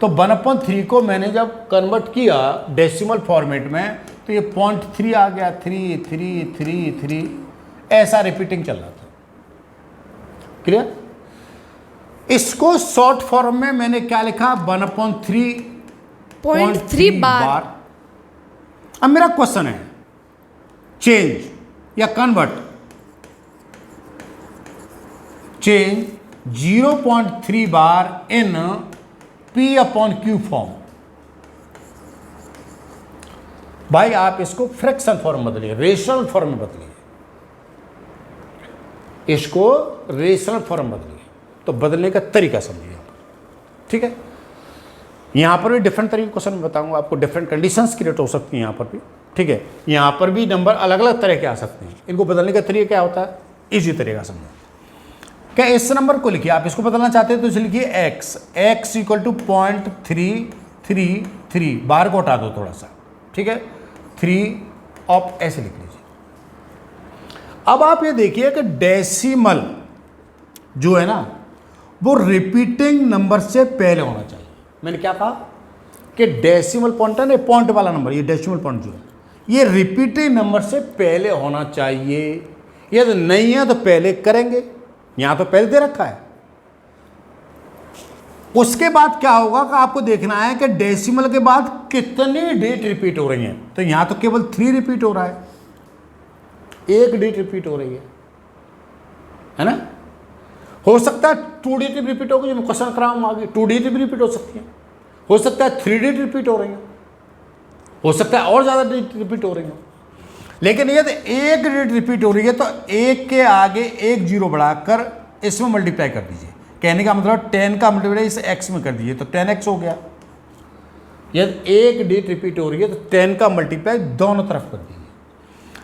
तो 1/3 को मैंने जब कन्वर्ट किया डेसिमल फॉर्मेट में तो ये 0.3 आ गया, 3 3 3 3 ऐसा रिपीटिंग चल रहा था, क्लियर। इसको शॉर्ट फॉर्म में मैंने क्या लिखा, 1/3 बार। अब मेरा क्वेश्चन है चेंज या कन्वर्ट, चेंज 0.3 बार इन P/Q फॉर्म। भाई आप इसको फ्रैक्शन फॉर्म बदलिए, रेशनल फॉर्म में बदलिए, इसको रेशनल फॉर्म बदलिए। तो बदलने का तरीका समझिए, ठीक है। यहां पर भी डिफरेंट तरीके क्वेश्चन बताऊंगा आपको, डिफरेंट कंडीशंस क्रिएट हो सकती हैं यहां पर भी, ठीक है। यहां पर भी नंबर अलग अलग तरह के आ सकते हैं, इनको बदलने का तरीका क्या होता है, इजी तरीका समझो। क्या इस नंबर को लिखिए, आप इसको बदलना चाहते हैं तो इसे लिखिए x = 0.3333 3, बाहर को हटा दो थोड़ा सा, ठीक है, 3 ऑफ ऐसे लिख लीजिए। अब आप ये देखिए कि डेसिमल जो है ना वो रिपीटिंग नंबर से पहले होना चाहिए। मैंने क्या कहा कि डेसिमल पॉइंट है ना, पॉइंट वाला नंबर, ये डेसिमल पॉइंट जो है ये रिपीटिंग नंबर से पहले होना चाहिए। यदि नहीं है तो पहले करेंगे, यहां तो पहले दे रखा है। उसके बाद क्या होगा कि आपको देखना है कि डेसिमल के बाद कितनी डिजिट रिपीट हो रही हैं। तो यहां तो केवल 3 रिपीट हो रहा है, 1 डिजिट रिपीट हो रही है ना। हो सकता है 2 डिजिट रिपीट होगी, जो मैं क्वेश्चन कराऊंगा आगे 2 डिजिट भी रिपीट हो सकती है। हो सकता है 3 डिजिट रिपीट हो रही है, हो सकता है और ज़्यादा डिजिट रिपीट हो रही है। लेकिन यदि 1 डिजिट रिपीट हो रही है तो 1 के आगे 1 जीरो बढ़ाकर इसमें मल्टीप्लाई कर दीजिए। कहने का मतलब 10 का मल्टीप्लाई इस x में कर दीजिए तो 10x हो गया। यदि 1 डिजिट रिपीट हो रही है तो 10 का मल्टीप्लाई दोनों तरफ कर दीजिए।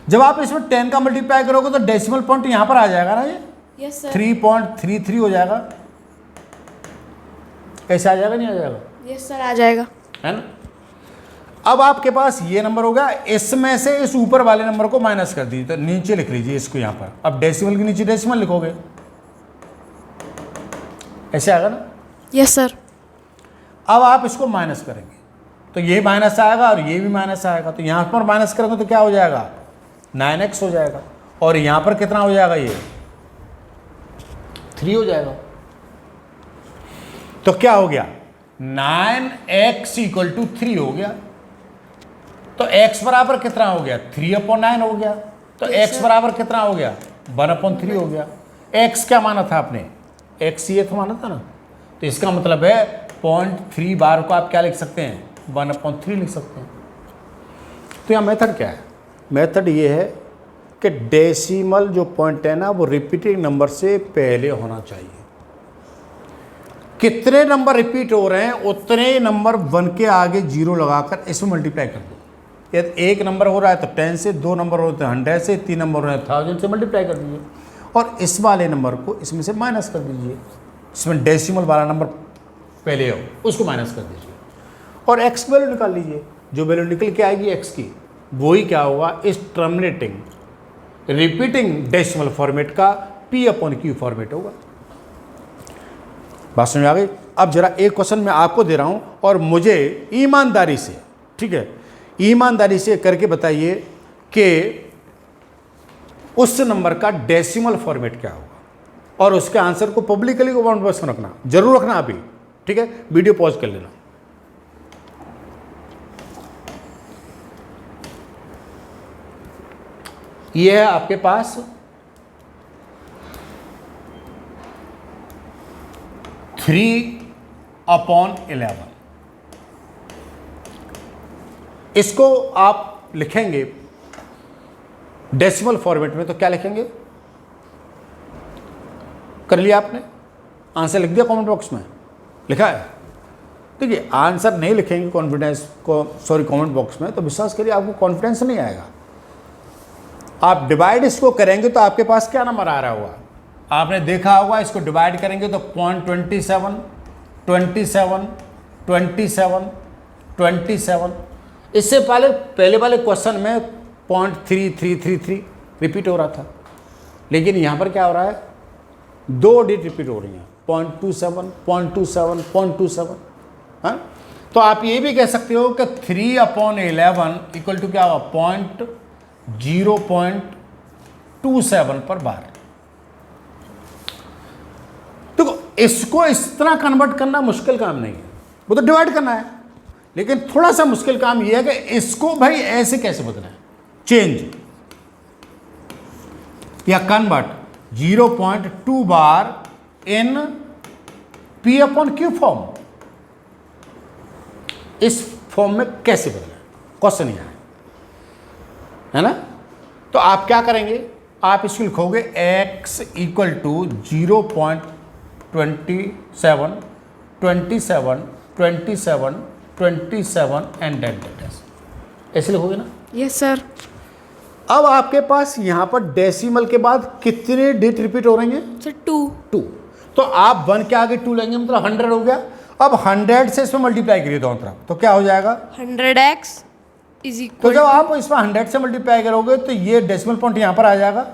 जब आप इसमें 10 का मल्टीप्लाई करोगे तो डेसिमल पॉइंट यहां पर आ जाएगा ना, ये यस सर। 3.33 हो जाएगा। ऐसे आ जाएगा, नहीं आ जाएगा? यस सर, आ जाएगा, है ना। अब आपके पास ये नंबर हो गया, इसमें से इस ऊपर वाले नंबर को माइनस कर दीजिए तो नीचे लिख लीजिए इसको यहां पर। अब डेसिमल के नीचे डेसिमल लिखोगे, ऐसे आएगा ना। Yes sir. अब आप इसको माइनस करेंगे तो ये माइनस आएगा और ये भी माइनस आएगा, तो यहां पर माइनस करेंगे तो क्या हो जाएगा, 9x हो जाएगा। और यहां पर कितना हो जाएगा, ये 3 हो जाएगा। तो क्या हो गया, 9x = 3 हो गया। तो x बराबर कितना हो गया, 3/9 हो गया। तो x बराबर कितना हो गया, 1/3 हो गया। x क्या माना था आपने, x ये तो माना था ना। तो इसका मतलब है 0.3 बार को आप क्या लिख सकते हैं, 1/3 लिख सकते हैं। तो यहाँ मेथड क्या है, मेथड ये है कि डेसिमल जो पॉइंट है ना वो रिपीटिंग नंबर से पहले होना चाहिए। कितने नंबर रिपीट हो रहे हैं उतने नंबर 1 के आगे 0 लगाकर इसमें मल्टीप्लाई कर दो। यदि 1 नंबर हो रहा है तो 10 से, 2 नंबर हो रहे हैं 100 से, 3 नंबर हो रहे हैं 1000 से मल्टीप्लाई कर दीजिए और इस वाले नंबर को इसमें से माइनस कर दीजिए। इसमें डेसिमल वाला नंबर पहले हो उसको माइनस कर दीजिए और x वैल्यू निकाल लीजिए। जो वैल्यू निकल के आएगी x की, वही क्या होगा, इस टर्मिनेटिंग रिपीटिंग डेसिमल फॉर्मेट का P/Q फॉर्मेट होगा। बात समझ आ गई। अब जरा एक क्वेश्चन मैं आपको दे रहा हूं और मुझे ईमानदारी से, ठीक है, ईमानदारी से करके बताइए कि उस नंबर का डेसिमल फॉर्मेट क्या होगा और उसके आंसर को पब्लिकली कमेंट बॉक्स में रखना, जरूर रखना अभी, ठीक है। वीडियो पॉज कर लेना। यह है आपके पास 3/11। इसको आप लिखेंगे डेसिमल फॉर्मेट में तो क्या लिखेंगे, कर लिया आपने, आंसर लिख दिया कमेंट बॉक्स में, लिखा है। देखिए आंसर नहीं लिखेंगे कमेंट बॉक्स में तो विश्वास करिए आपको कॉन्फिडेंस नहीं आएगा। आप डिवाइड इसको करेंगे तो आपके पास क्या नंबर आ रहा होगा, आपने देखा होगा, इसको डिवाइड करेंगे तो 0.27, 27, 27, 27। इससे पहले वाले क्वेश्चन में 0.3333 रिपीट हो रहा था, लेकिन यहाँ पर क्या हो रहा है, 2 डिजिट रिपीट हो रही हैं, 0.27, 0.27, 0.27। हाँ, तो आप ये भी कह सकते हो कि 3/11 इक्वल टू क्या होगा, 0.27 पर बार। देखो इसको इस तरह कन्वर्ट करना मुश्किल काम नहीं है, वो तो डिवाइड करना है, लेकिन थोड़ा सा मुश्किल काम यह है कि इसको भाई ऐसे कैसे बदलना है, चेंज या कन्वर्ट 0.2 बार इन P/Q फॉर्म, इस फॉर्म में कैसे बदलना है, क्वेश्चन यह है ना। तो आप क्या करेंगे, आप इसको लिखोगे x = 0.27, 27, 27, 27 एंड डेल्टा, ऐसे लिखोगे ना। Yes sir. अब आपके पास यहां पर डेसिमल के बाद कितने डिजिट रिपीट हो रही हैं, सर 2। तो आप 1 के आगे 2 लेंगे मतलब 100 हो गया अब 100 से इसमें मल्टीप्लाई करिए दोनों तरफ, तो क्या हो जाएगा? 100x इज तो इक्वल जब आप इसमें 100 से मल्टीप्लाई करोगे तो ये डेसिमल पॉइंट यहाँ पर आ जाएगा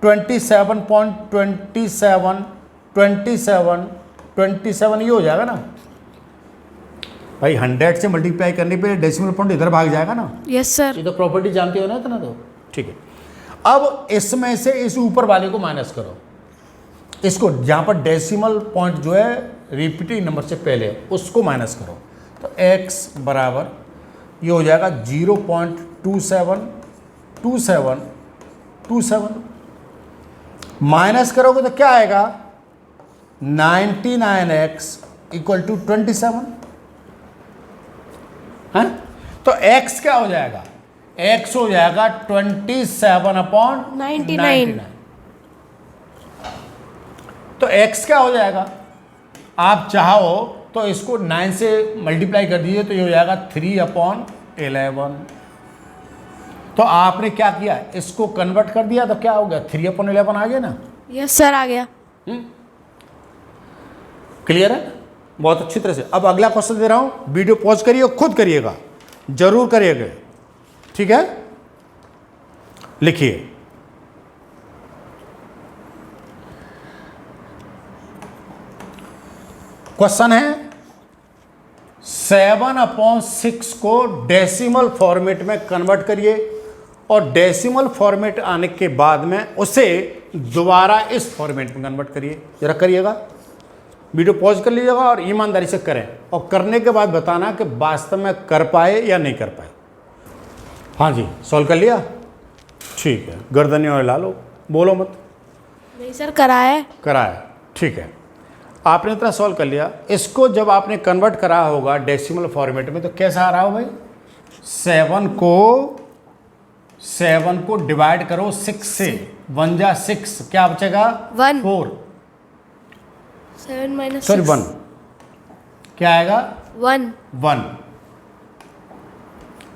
27 ये हो जाएगा ना भाई। 100 से मल्टीप्लाई करने पे डेसिमल पॉइंट इधर भाग जाएगा ना। Yes sir. ये तो प्रॉपर्टी जानते हो ना इतना तो, ठीक है। अब इसमें से इस ऊपर वाले को माइनस करो, इसको जहाँ पर डेसिमल पॉइंट जो है रिपीटिंग नंबर से पहले उसको माइनस करो, तो x बराबर ये हो जाएगा 0.272727 माइनस करोगे तो क्या आएगा? 99x इक्वल टू 27 है। तो x क्या हो जाएगा? x हो जाएगा 27/99। तो x क्या हो जाएगा? आप चाहो तो इसको 9 से मल्टीप्लाई कर दीजिए तो ये हो जाएगा 3/11। तो आपने क्या किया? इसको कन्वर्ट कर दिया तो क्या हो गया? 3/11 आ गया ना। यस सर आ गया। क्लियर है? बहुत अच्छी तरह से। अब अगला क्वेश्चन दे रहा हूं, वीडियो पॉज करिए और खुद करिएगा, जरूर करिएगा, ठीक है? लिखिए, क्वेश्चन है 7/6 को डेसिमल फॉर्मेट में कन्वर्ट करिए और डेसिमल फॉर्मेट आने के बाद में उसे दोबारा इस फॉर्मेट में कन्वर्ट करिए। जरा करिएगा, वीडियो पॉज कर लीजिएगा और ईमानदारी से करें, और करने के बाद बताना कि वास्तव में कर पाए या नहीं कर पाए। हाँ जी, सॉल्व कर लिया? ठीक है, गर्दन और ला लो, बोलो मत। नहीं सर कराया। कराया, ठीक है। आपने इतना सॉल्व कर लिया। इसको जब आपने कन्वर्ट करा होगा डेसिमल फॉर्मेट में तो कैसा आ रहा हो भाई? 7 को डिवाइड करो 6 से, 1 जा 6, क्या बचेगा? 1 4 7 - सॉरी 1, क्या आएगा? 1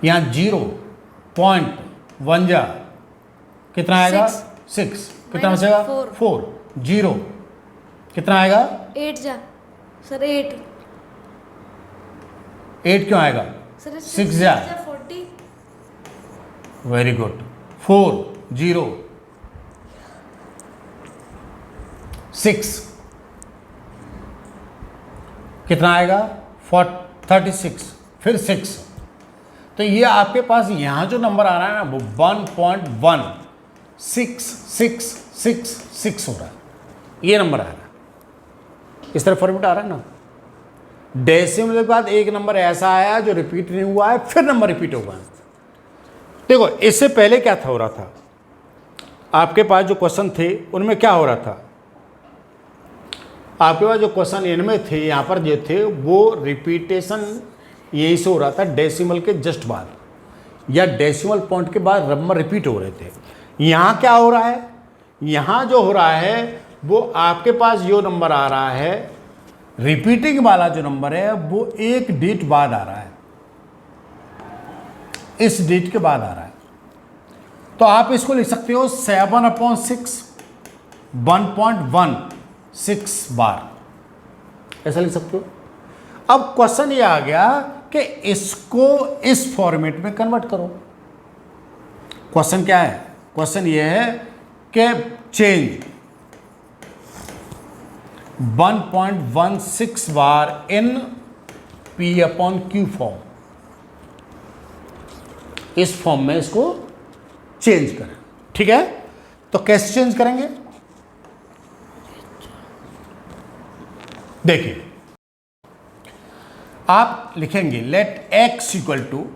यहाँ 0.1 जा कितना आएगा? 6 कितना बचेगा? 4 0 कितना आएगा? 8 जा सर 8 क्यों आएगा? सर 6 जा 40। Very good. 4 0 6 कितना आएगा? 36 फिर 6। तो ये आपके पास यहाँ जो नंबर आ रहा है ना वो 1.166666 हो रहा है, ये नंबर आ रहा है। इस तरह फॉर्मेट आ रहा है ना। डेसिमल के बाद एक नंबर ऐसा आया जो रिपीट नहीं हुआ है, फिर नंबर रिपीट हुआ है। देखो इससे पहले क्या था हो रहा था, आपके पास जो क्वेश्चन थे उनमें क्या हो रहा था? आपके पास जो क्वेश्चन इनमें थे, यहाँ पर जो थे वो रिपीटेशन यही से हो रहा था डेसिमल के जस्ट बाद या डेसिमल पॉइंट के बाद नंबर रिपीट हो रहे थे। यहाँ क्या हो रहा है? यहाँ जो हो रहा है वो आपके पास जो नंबर आ रहा है, रिपीटिंग वाला जो नंबर है वो एक डिजिट बाद आ रहा है, इस डिजिट के बाद आ रहा है। तो आप इसको लिख सकते हो 7/6 1.16 बार, ऐसा लिख सकते हो। अब क्वेश्चन ये आ गया कि इसको इस फॉर्मेट में कन्वर्ट करो। क्वेश्चन क्या है? क्वेश्चन ये है कि चेंज 1.16 बार इन P/Q फॉर्म, इस फॉर्म में इसको चेंज करें, ठीक है? तो कैसे चेंज करेंगे? देखिए, आप लिखेंगे लेट x इक्वल टू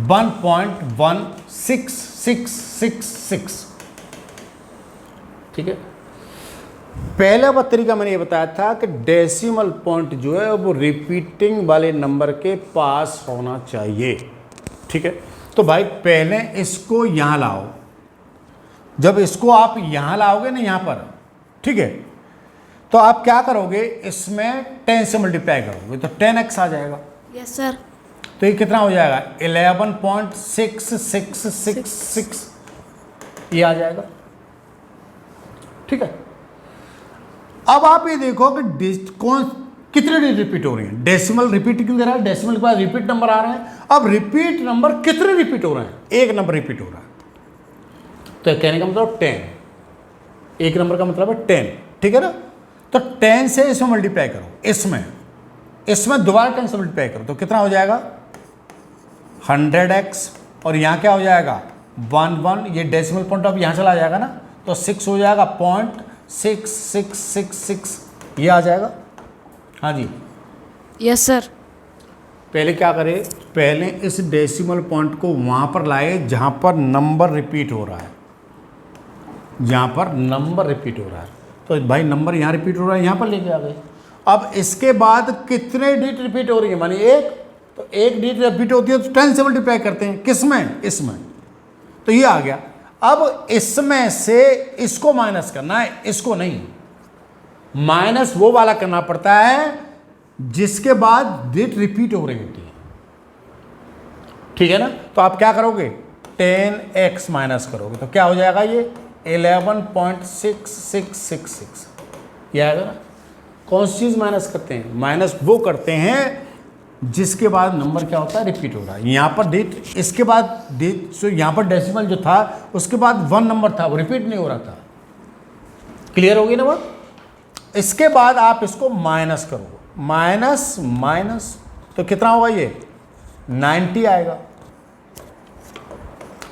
1.16666, ठीक है? पहला बात तरीका मैंने ये बताया था कि डेसिमल पॉइंट जो है वो रिपीटिंग वाले नंबर के पास होना चाहिए, ठीक है? तो भाई पहले इसको यहाँ लाओ, जब इसको आप यहाँ लाओगे ना यहाँ पर, ठीक है, तो आप क्या करोगे? इसमें 10 से मल्टीप्लाई करोगे तो 10x आ जाएगा। Yes sir. तो ये कितना हो जाएगा? 11.6666 ये आ जाएगा, ठीक है? अब आप ये देखो कि कितने डिजिट रिपीट हो रही हैं? डेसिमल रिपीट क्यों दे रहा है? डेसिमल के बाद रिपीट नंबर आ रहे हैं। अब रिपीट नंबर कितने रिपीट हो रहे हैं? एक नंबर रिपीट हो रहा है, तो कहने का मतलब 10। एक नंबर का मतलब है 10, ठीक है ना? तो 10 से इसमें मल्टीप्लाई करो, इसमें दोबारा 10 से मल्टीप्लाई करो, तो कितना हो जाएगा? 100x, और यहाँ क्या हो जाएगा? 1 ये डेसिमल पॉइंट अब यहाँ चला जाएगा ना, तो 6 हो जाएगा, 0.6666 ये आ जाएगा। हाँ जी, यस सर। पहले क्या करें? पहले इस डेसिमल पॉइंट को वहाँ पर लाए जहाँ पर नंबर रिपीट हो रहा है, जहाँ पर नंबर रिपीट हो रहा है। तो भाई नंबर यहाँ रिपीट हो रहा है, यहाँ पर लेके आ गए। अब इसके बाद कितने डिजिट रिपीट हो रही है? मानी एक, तो एक डिजिट रिपीट होती है तो 10 से मल्टीप्लाई करते हैं, किसमें? इसमें, तो ये आ गया। अब इसमें से इसको माइनस करना है, इसको नहीं। माइनस वो वाला करना पड़ता है जिसके बाद डिजिट रिपीट हो रही होती है, ठीक है ना? तो आप क्या करोगे? 10x माइनस करोगे तो क्या हो जाएगा? ये 11.6666 ये आएगा ना। कौन सी चीज़ माइनस करते हैं? माइनस वो करते हैं जिसके बाद नंबर क्या होता है? रिपीट हो रहा है। यहाँ पर डिजिट, इसके बाद डिजिट, सो यहाँ पर डेसिमल जो था उसके बाद 1 नंबर था, वो रिपीट नहीं हो रहा था। क्लियर होगी ना बात? इसके बाद आप इसको माइनस करो, माइनस माइनस, तो कितना होगा? ये 90 आएगा,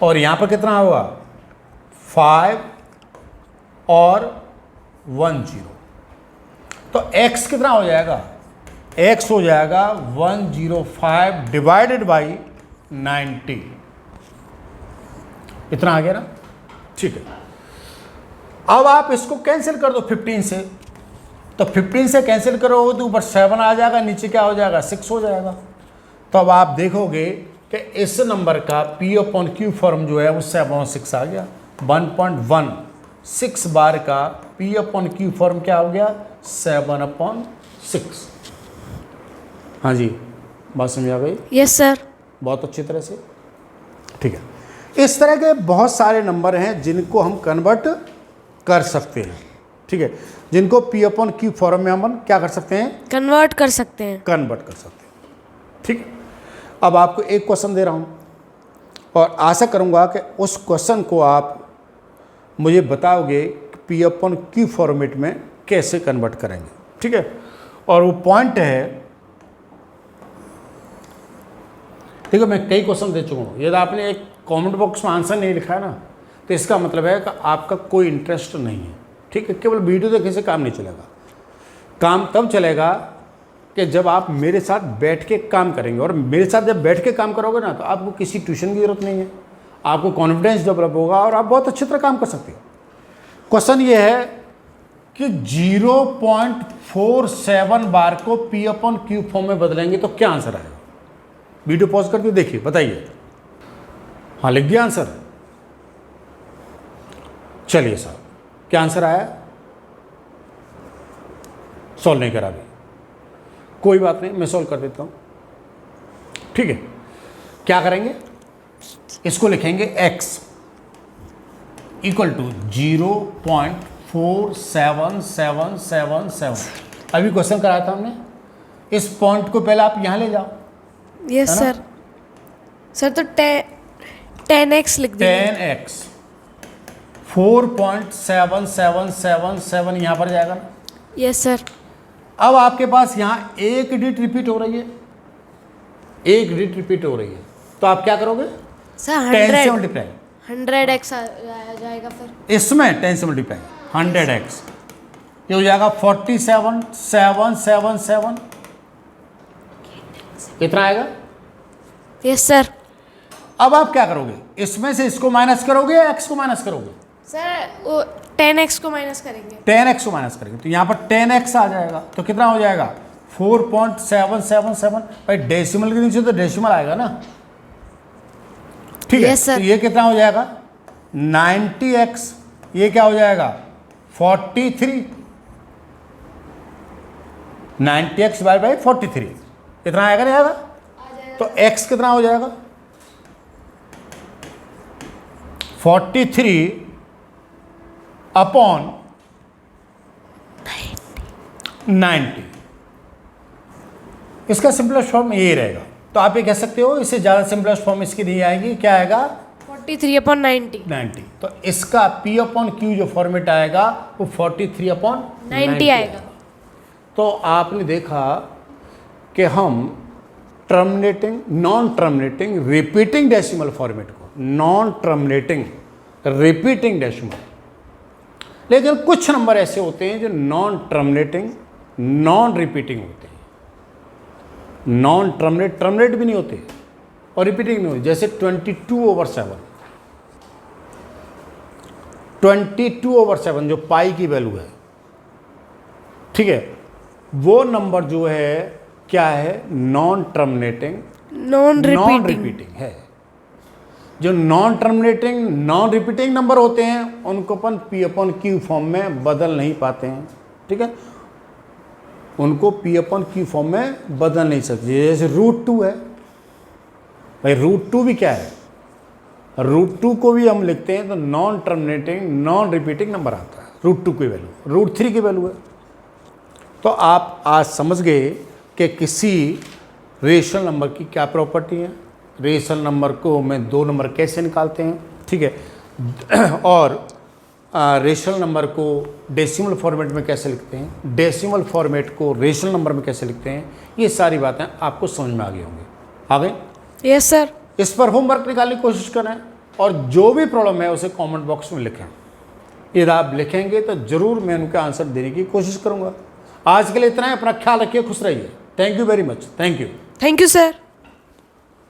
और यहाँ पर कितना होगा? 5 और 10, तो x कितना हो जाएगा? x हो जाएगा 105 डिवाइडेड बाई 90, इतना आ गया ना? ठीक है। अब आप इसको कैंसिल कर दो 15 से, तो 15 से कैंसिल करोगे तो ऊपर 7 आ जाएगा, नीचे क्या हो जाएगा? 6 हो जाएगा। तो अब आप देखोगे कि इस नंबर का P/Q फॉर्म जो है वो 7/6 आ गया। 1.16 बार का P/Q फॉर्म क्या हो गया? 7/6। हाँ जी, बात समझ आ गई? Yes sir. बहुत अच्छी तरह से, ठीक है। इस तरह के बहुत सारे नंबर हैं जिनको हम कन्वर्ट कर सकते हैं, ठीक है, जिनको P/Q फॉर्म में हम क्या कर सकते हैं? कन्वर्ट कर सकते हैं, कन्वर्ट कर सकते हैं, ठीक है। अब आपको एक क्वेश्चन दे रहा हूँ और आशा करूँगा कि उस क्वेश्चन को आप मुझे बताओगे कि P/Q फॉर्मेट में कैसे कन्वर्ट करेंगे, ठीक है। और वो पॉइंट है, देखो मैं कई क्वेश्चन दे चुका हूँ, यदि आपने एक कमेंट बॉक्स में आंसर नहीं लिखा है ना, तो इसका मतलब है कि आपका कोई इंटरेस्ट नहीं है, ठीक है। केवल वीडियो देखने से काम नहीं चलेगा। काम तब चलेगा कि जब आप मेरे साथ बैठ के काम करेंगे, और मेरे साथ जब बैठ के काम करोगे ना, तो आपको किसी ट्यूशन की ज़रूरत नहीं है, आपको कॉन्फिडेंस डेवलप होगा और आप बहुत अच्छी तरह काम कर सकते हो। क्वेश्चन ये है कि 0.47 बार को P/Q फॉर्म में बदलेंगे तो क्या आंसर आएगा? वीडियो पॉज करके देखिए, बताइए। हाँ, लिख दिया आंसर? चलिए साहब, क्या आंसर आया? सॉल्व नहीं करा अभी, कोई बात नहीं, मैं सॉल्व कर देता हूं, ठीक है। क्या करेंगे? इसको लिखेंगे x इक्वल टू 0.47777। अभी क्वेश्चन कराया था हमने, इस पॉइंट को पहले आप यहां ले जाओ। Yes sir. सर तो 10x लिख दीजिए। 10x 4.7777 यहां पर जाएगा ना? Yes sir. अब आपके पास यहाँ एक डिजिट रिपीट हो रही है, एक डिजिट रिपीट हो रही है, तो आप क्या करोगे? सर 10 से मल्टीप्लाई, 100x आ जाएगा फिर इसमें 10 से मल्टीप्लाई 100x, ये हो जाएगा 4777, कितना आएगा? Yes sir. अब आप क्या करोगे? इसमें से इसको माइनस करोगे या x को माइनस करोगे? सर वो 10x को माइनस करेंगे। 10x को माइनस करेंगे, तो यहाँ पर 10x आ जाएगा, तो कितना हो जाएगा? 4.777। भाई डेसिमल के नीचे तो डेसिमल आएगा ना, ठीक है। Yes, sir. तो ये कितना हो जाएगा? 90x, ये क्या हो जाएगा? 43। 90x बाई 43 कितना आएगा? नहीं आएगा? तो x कितना हो जाएगा? 43 अपॉन 90, इसका सिंपलेस्ट फॉर्म यही रहेगा। तो आप ये कह सकते हो इससे ज़्यादा सिंपलेस्ट फॉर्म इसकी नहीं आएगी, क्या आएगा 43/90। 90। तो इसका P/Q जो फॉर्मेट आएगा वो 43/90 आएगा। तो आपने देखा कि हम terminating, non terminating, repeating decimal format को, नॉन टर्मिनेटिंग, रिपीटिंग डेसिमल, लेकिन कुछ नंबर ऐसे होते हैं जो नॉन टर्मिनेटिंग, नॉन रिपीटिंग होते हैं। नॉन टर्मिनेट भी नहीं होते और रिपीटिंग नहीं होती। जैसे 22/7, 22/7 जो पाई की वैल्यू है, ठीक है, वो नंबर जो है क्या है, non terminating, non non repeating. Repeating है। जो non terminating, non repeating number होते हैं उनको अपन P/Q फॉर्म में बदल नहीं पाते हैं, ठीक है, उनको P/Q फॉर्म में बदल नहीं सकते। जैसे √2 है भाई, √2 भी क्या है, √2 को भी हम लिखते हैं तो non terminating, non repeating number आता है। √2 की वैल्यू √3 की वैल्यू है। तो आप आज समझ गए कि किसी रेशनल नंबर की क्या प्रॉपर्टी है, रेशनल नंबर को में 2 नंबर कैसे निकालते हैं, ठीक है, और रेशनल नंबर को डेसिमल फॉर्मेट में कैसे लिखते हैं, डेसिमल फॉर्मेट को रेशनल नंबर में कैसे लिखते हैं, ये सारी बातें आपको समझ में आ गई होंगी। आ गई? Yes sir. इस पर होमवर्क निकालने की कोशिश करें और जो भी प्रॉब्लम है उसे कमेंट बॉक्स में लिखें। यदि आप लिखेंगे तो ज़रूर मैं उनका आंसर देने की कोशिश करूँगा। आज के लिए इतना ही। अपना ख्याल रखिए, खुश रहिए। Thank you very much. Thank you. Thank you sir.